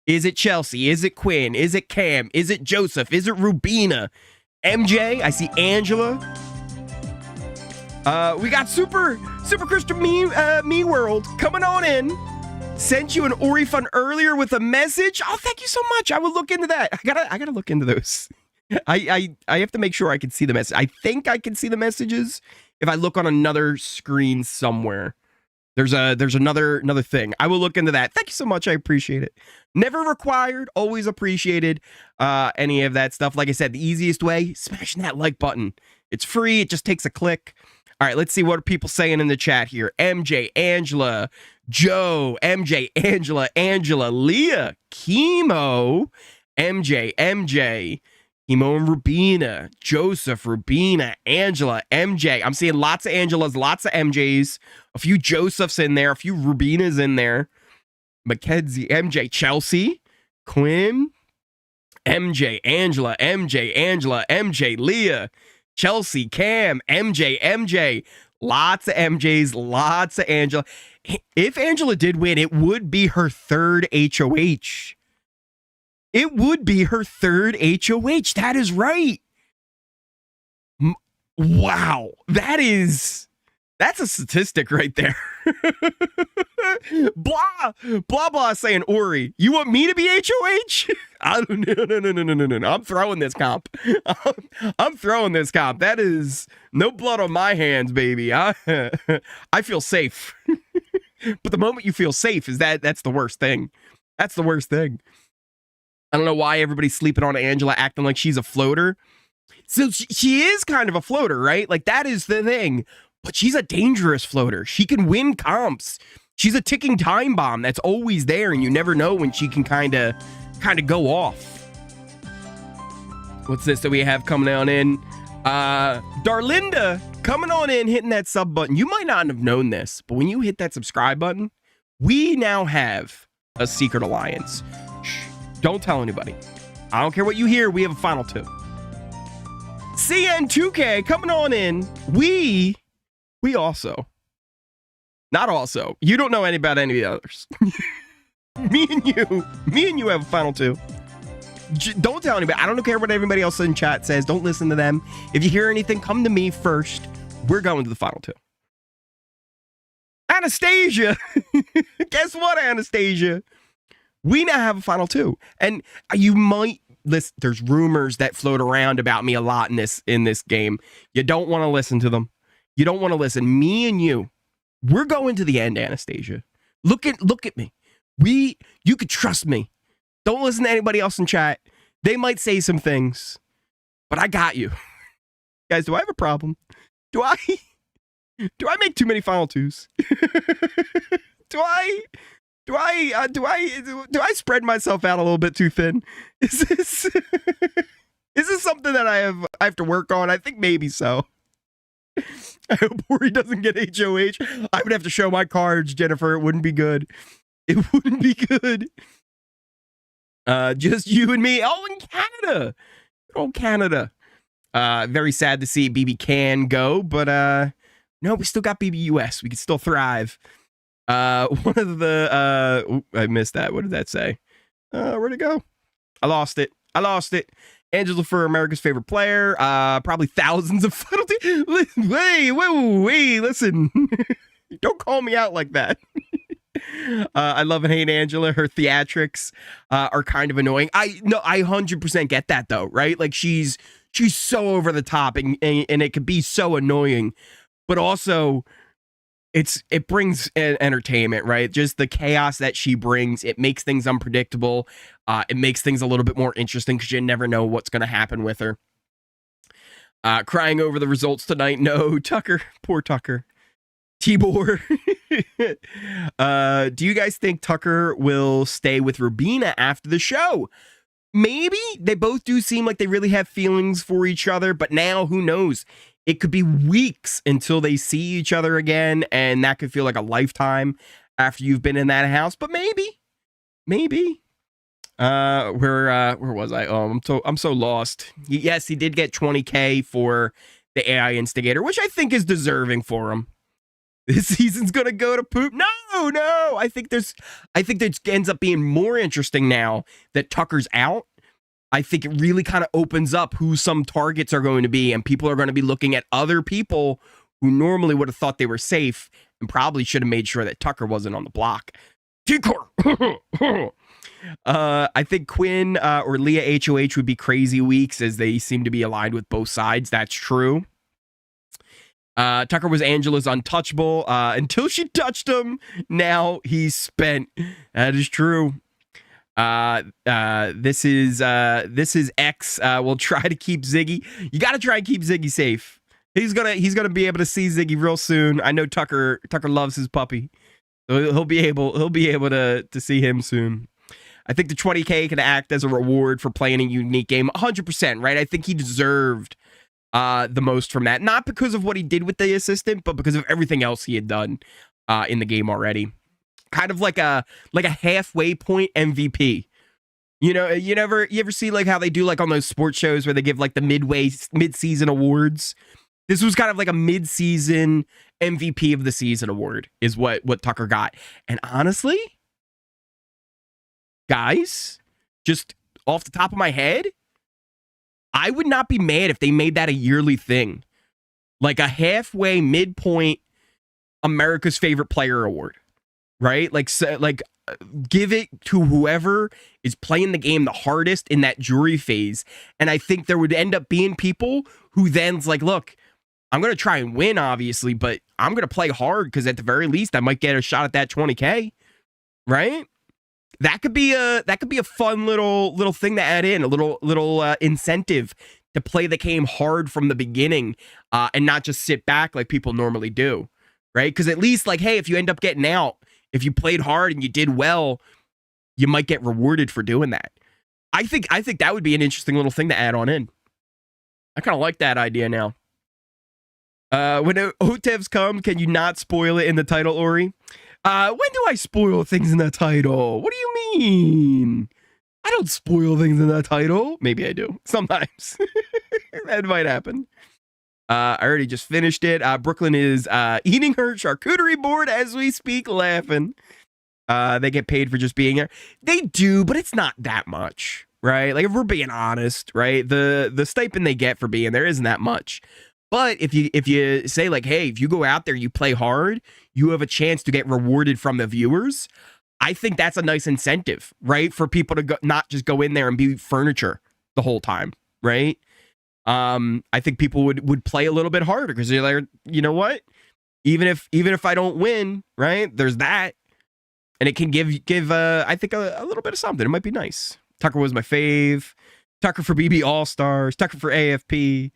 Is it Chelsea? Is it Quinn? Is it Cam? Is it Joseph? Is it Rubina? MJ? I see Angela. We got Super Christian Me World coming on in. Sent you an Ori Fund earlier with a message. Oh, thank you so much. I will look into that. I gotta look into those. I have to make sure I can see the message. I think I can see the messages if I look on another screen somewhere. There's another thing. I will look into that. Thank you so much. I appreciate it. Never required, always appreciated. Any of that stuff. Like I said, the easiest way, smashing that like button. It's free. It just takes a click. All right, let's see what are people saying in the chat here. MJ, Angela, Joe, MJ, Angela, Leah, Chemo, MJ, Chemo and Rubina, Joseph, Rubina, Angela, MJ. I'm seeing lots of Angelas, lots of MJs, a few Josephs in there, a few Rubinas in there. Mackenzie, MJ, Chelsea, Quinn, MJ, Angela, MJ, Leah, Chelsea, Cam, MJ. Lots of MJs, lots of Angela. If Angela did win, it would be her 3rd HOH. It would be her 3rd HOH. That is right. Wow. That's a statistic right there. Blah saying, Ori, you want me to be HOH? I don't no. I'm throwing this comp. I'm throwing this comp. That is no blood on my hands, baby. I feel safe. But the moment you feel safe that's the worst thing. That's the worst thing. I don't know why everybody's sleeping on Angela, acting like she's a floater. So she is kind of a floater, right? Like, that is the thing. But she's a dangerous floater. She can win comps. She's a ticking time bomb that's always there, and you never know when she can kind of go off. What's this that we have coming on in? Darlinda coming on in, hitting that sub button. You might not have known this, but when you hit that subscribe button, we now have a secret alliance. Shh, don't tell anybody. I don't care what you hear. We have a final 2. CN2K coming on in. We also. Not also. You don't know about any of the others. Me and you have a final 2. Don't tell anybody. I don't care what everybody else in chat says. Don't listen to them. If you hear anything, come to me first. We're going to the final 2. Anastasia. Guess what, Anastasia? We now have a final 2. And you might listen. There's rumors that float around about me a lot in this game. You don't want to listen to them. You don't want to listen. Me and you, we're going to the end, Anastasia. Look at me. You could trust me. Don't listen to anybody else in chat. They might say some things, but I got you. Guys, do I have a problem? Do I make too many final 2s? Do I spread myself out a little bit too thin? Is this something that I have to work on? I think maybe so. I hope Ori doesn't get HOH. I would have to show my cards, Jennifer. It wouldn't be good. It wouldn't be good. Just you and me. Oh, in Canada. Oh, Canada. Very sad to see BB can go, but no, we still got BB US. We can still thrive. One of the I missed that. What did that say? Where'd it go? I lost it. Angela for America's favorite player. Probably thousands of final. Wait, listen. Don't call me out like that. I love and hate Angela. Her theatrics are kind of annoying. I 100% get that though, right? Like she's so over the top and it could be so annoying, but also it brings entertainment, right? Just the chaos that she brings. It makes things unpredictable. It makes things a little bit more interesting because you never know what's going to happen with her. Crying over the results tonight. No, Tucker. Poor Tucker. Tibor. Do you guys think Tucker will stay with Rubina after the show? Maybe. They both do seem like they really have feelings for each other, but now who knows? It could be weeks until they see each other again, and that could feel like a lifetime after you've been in that house. But maybe. Where was I? Oh, I'm so lost. Yes, he did get 20K for the AI instigator, which I think is deserving for him. This season's gonna go to poop. No. I think that ends up being more interesting now that Tucker's out. I think it really kind of opens up who some targets are going to be, and people are going to be looking at other people who normally would have thought they were safe and probably should have made sure that Tucker wasn't on the block. I think Quinn or Leah HOH would be crazy weeks as they seem to be aligned with both sides. That's true. Tucker was Angela's untouchable until she touched him. Now he's spent. That is true. This is X. We'll try to keep Ziggy. You got to try and keep Ziggy safe. He's gonna be able to see Ziggy real soon. I know Tucker loves his puppy, so he'll be able to see him soon. I think the 20K can act as a reward for playing a unique game. 100%, right? I think he deserved the most from that, not because of what he did with the assistant, but because of everything else he had done in the game already. Kind of like a halfway point MVP. You know, you ever see like how they do like on those sports shows where they give like the mid-season awards? This was kind of like a mid-season MVP of the season award is what Tucker got. And honestly, guys, just off the top of my head, I would not be mad if they made that a yearly thing. Like a halfway midpoint America's favorite player award. Right? Like give it to whoever is playing the game the hardest in that jury phase. And I think there would end up being people who then's like, look, I'm going to try and win, obviously, but I'm going to play hard because at the very least, I might get a shot at that 20K, right? That could be a fun little thing to add in, a little incentive to play the game hard from the beginning, and not just sit back like people normally do, right? Because at least, like, hey, if you end up getting out, if you played hard and you did well, you might get rewarded for doing that. I think that would be an interesting little thing to add on in. I kind of like that idea now. When OTEVs come, can you not spoil it in the title, Ori? When do I spoil things in the title? What do you mean? I don't spoil things in the title. Maybe I do. Sometimes. That might happen. I already just finished it. Brooklyn is eating her charcuterie board as we speak, laughing. They get paid for just being there. They do, but it's not that much, right? Like, if we're being honest, right? The stipend they get for being there isn't that much. But if you say, like, hey, if you go out there, you play hard, you have a chance to get rewarded from the viewers. I think that's a nice incentive, right? For people to not just go in there and be furniture the whole time, right? I think people would play a little bit harder because they're like, you know what? Even if I don't win, right? There's that, and it can give I think a little bit of something. It might be nice. Tucker was my fave. Tucker for BB All Stars. Tucker for AFP.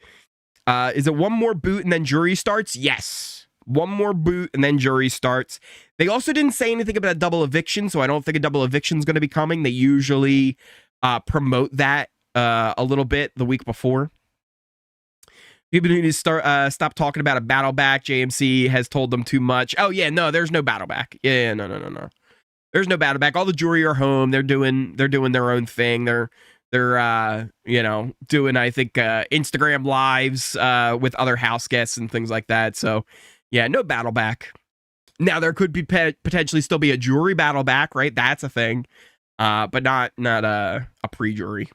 Is it one more boot and then jury starts? Yes. One more boot and then jury starts. They also didn't say anything about a double eviction, so I don't think a double eviction is going to be coming. They usually promote that a little bit the week before. People need to stop talking about a battle back. JMC has told them too much. Oh, yeah, no, there's no battle back. Yeah, no. There's no battle back. All the jury are home. They're doing their own thing. They're doing, I think, Instagram lives with other house guests and things like that. So, yeah, no battle back. Now, there could be potentially still be a jury battle back, right? That's a thing, but not a pre-jury.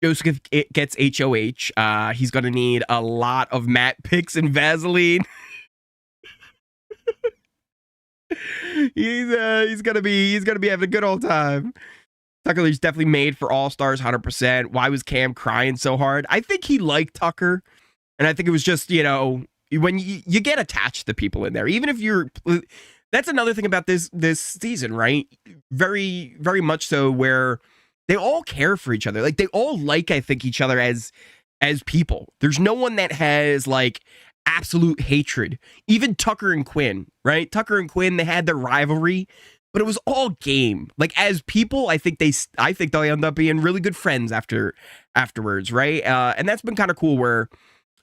Joseph gets HOH. He's going to need a lot of matte picks and Vaseline. He's gonna be having a good old time. Tucker Lee's definitely made for All Stars, 100%. Why was Cam crying so hard? I think he liked Tucker, and I think it was just, when you get attached to people in there, even if you're. That's another thing about this season, right? Very, very much so, where they all care for each other. Like, they all like, I think, each other as people. There's no one that has, like, absolute hatred. Even Tucker and Quinn, right? Tucker and Quinn, they had their rivalry, but it was all game. Like, as people, I think they'll end up being really good friends afterwards, right? And that's been kind of cool, where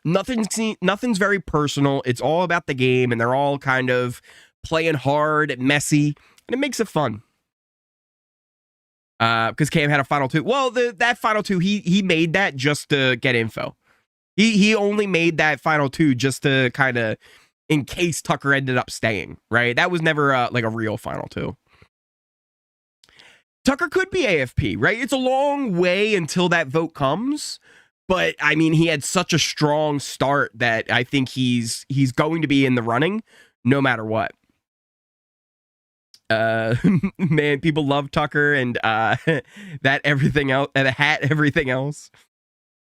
nothing's very personal. It's all about the game, and they're all kind of playing hard and messy, and it makes it fun. Because Cam had a final two. Well, that final two, he made that just to get info. He only made that final two just to kind of, in case Tucker ended up staying, right? That was never like a real final two. Tucker could be AFP, right? It's a long way until that vote comes, but I mean, he had such a strong start that I think he's going to be in the running no matter what. Man, people love Tucker and that everything else, and the hat, everything else.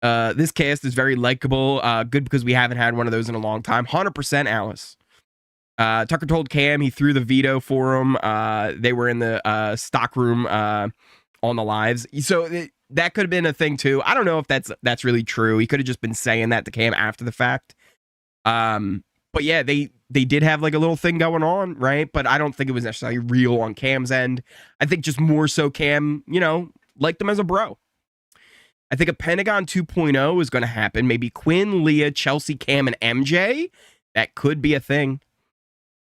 This cast is very likable. Good because we haven't had one of those in a long time. 100% Alice. Tucker told Cam he threw the veto for him. They were in the stock room on the lives. So that could have been a thing too. I don't know if that's really true. He could have just been saying that to Cam after the fact. But yeah, they did have like a little thing going on, right? But I don't think it was necessarily real on Cam's end. I think just more so Cam, liked him as a bro. I think a Pentagon 2.0 is going to happen. Maybe Quinn, Leah, Chelsea, Cam, and MJ. That could be a thing.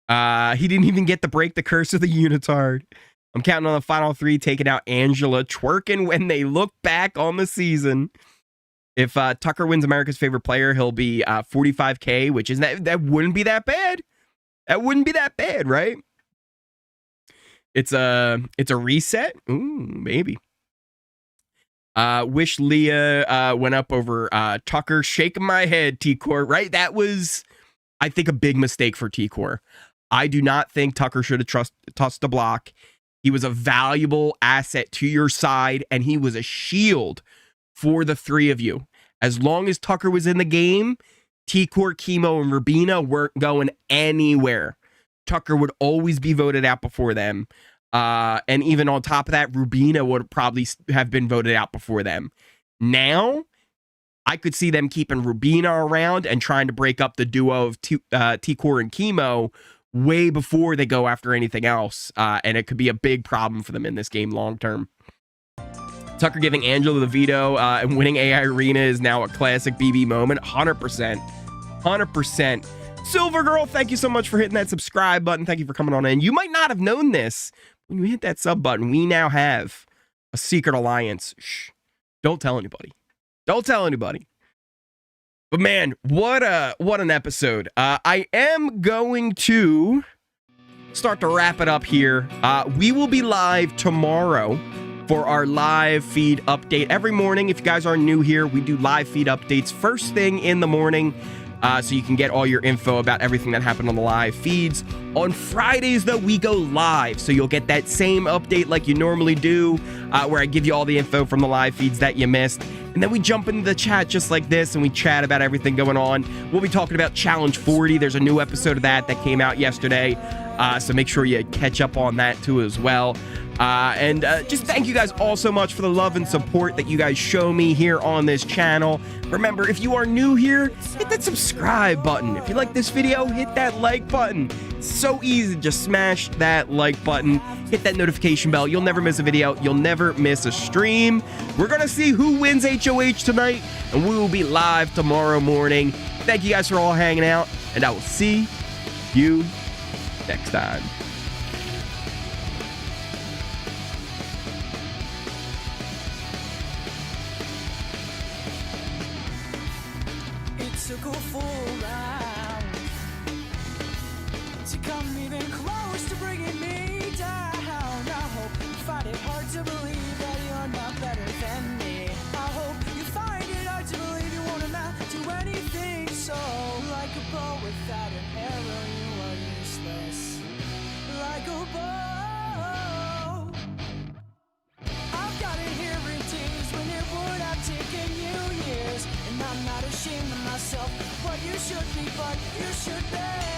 He didn't even get to break the curse of the unitard. I'm counting on the final three, taking out Angela, twerking when they look back on the season. If Tucker wins America's favorite player, he'll be 45K, which is that wouldn't be that bad. That wouldn't be that bad, right? It's a reset. Ooh, maybe. Wish Leah went up over Tucker. Shaking my head, T-Core, right? That was, I think, a big mistake for T-Core. I do not think Tucker should have tossed a block. He was a valuable asset to your side, and he was a shield for the three of you. As long as Tucker was in the game, T-Court, Chemo, and Rubina weren't going anywhere. Tucker would always be voted out before them. And even on top of that, Rubina would probably have been voted out before them. Now, I could see them keeping Rubina around and trying to break up the duo of T-Core and Chemo way before they go after anything else. And it could be a big problem for them in this game long term. Tucker giving Angela the veto and winning AI Arena is now a classic BB moment. 100%. 100%. Silver Girl, thank you so much for hitting that subscribe button. Thank you for coming on in. You might not have known this. When you hit that sub button, we now have a secret alliance. Shh. Don't tell anybody. Don't tell anybody. But man, what an episode. I am going to start to wrap it up here. We will be live tomorrow for our live feed update. Every morning, if you guys are new here, we do live feed updates first thing in the morning. So you can get all your info about everything that happened on the live feeds. On Fridays, though, we go live. So you'll get that same update like you normally do, where I give you all the info from the live feeds that you missed. And then we jump into the chat just like this, and we chat about everything going on. We'll be talking about Challenge 40. There's a new episode of that came out yesterday. So make sure you catch up on that, too, as well. And just thank you guys all so much for the love and support that you guys show me here on this channel. Remember, if you are new here, hit that subscribe button. If you like this video, hit that like button. It's so easy. Just smash that like button. Hit that notification bell. You'll never miss a video. You'll never miss a stream. We're going to see who wins HOH tonight, and we will be live tomorrow morning. Thank you guys for all hanging out, and I will see you next time. Took a full round to come even close to bringing me down. I hope you find it hard to believe that you're not better than me. I hope you find it hard to believe you won't amount to anything. So, like a bow without an arrow, you are useless. Like a bow. I've got it here in tears when it would have taken you years. And I'm not ashamed of myself, but you should be, but you should be.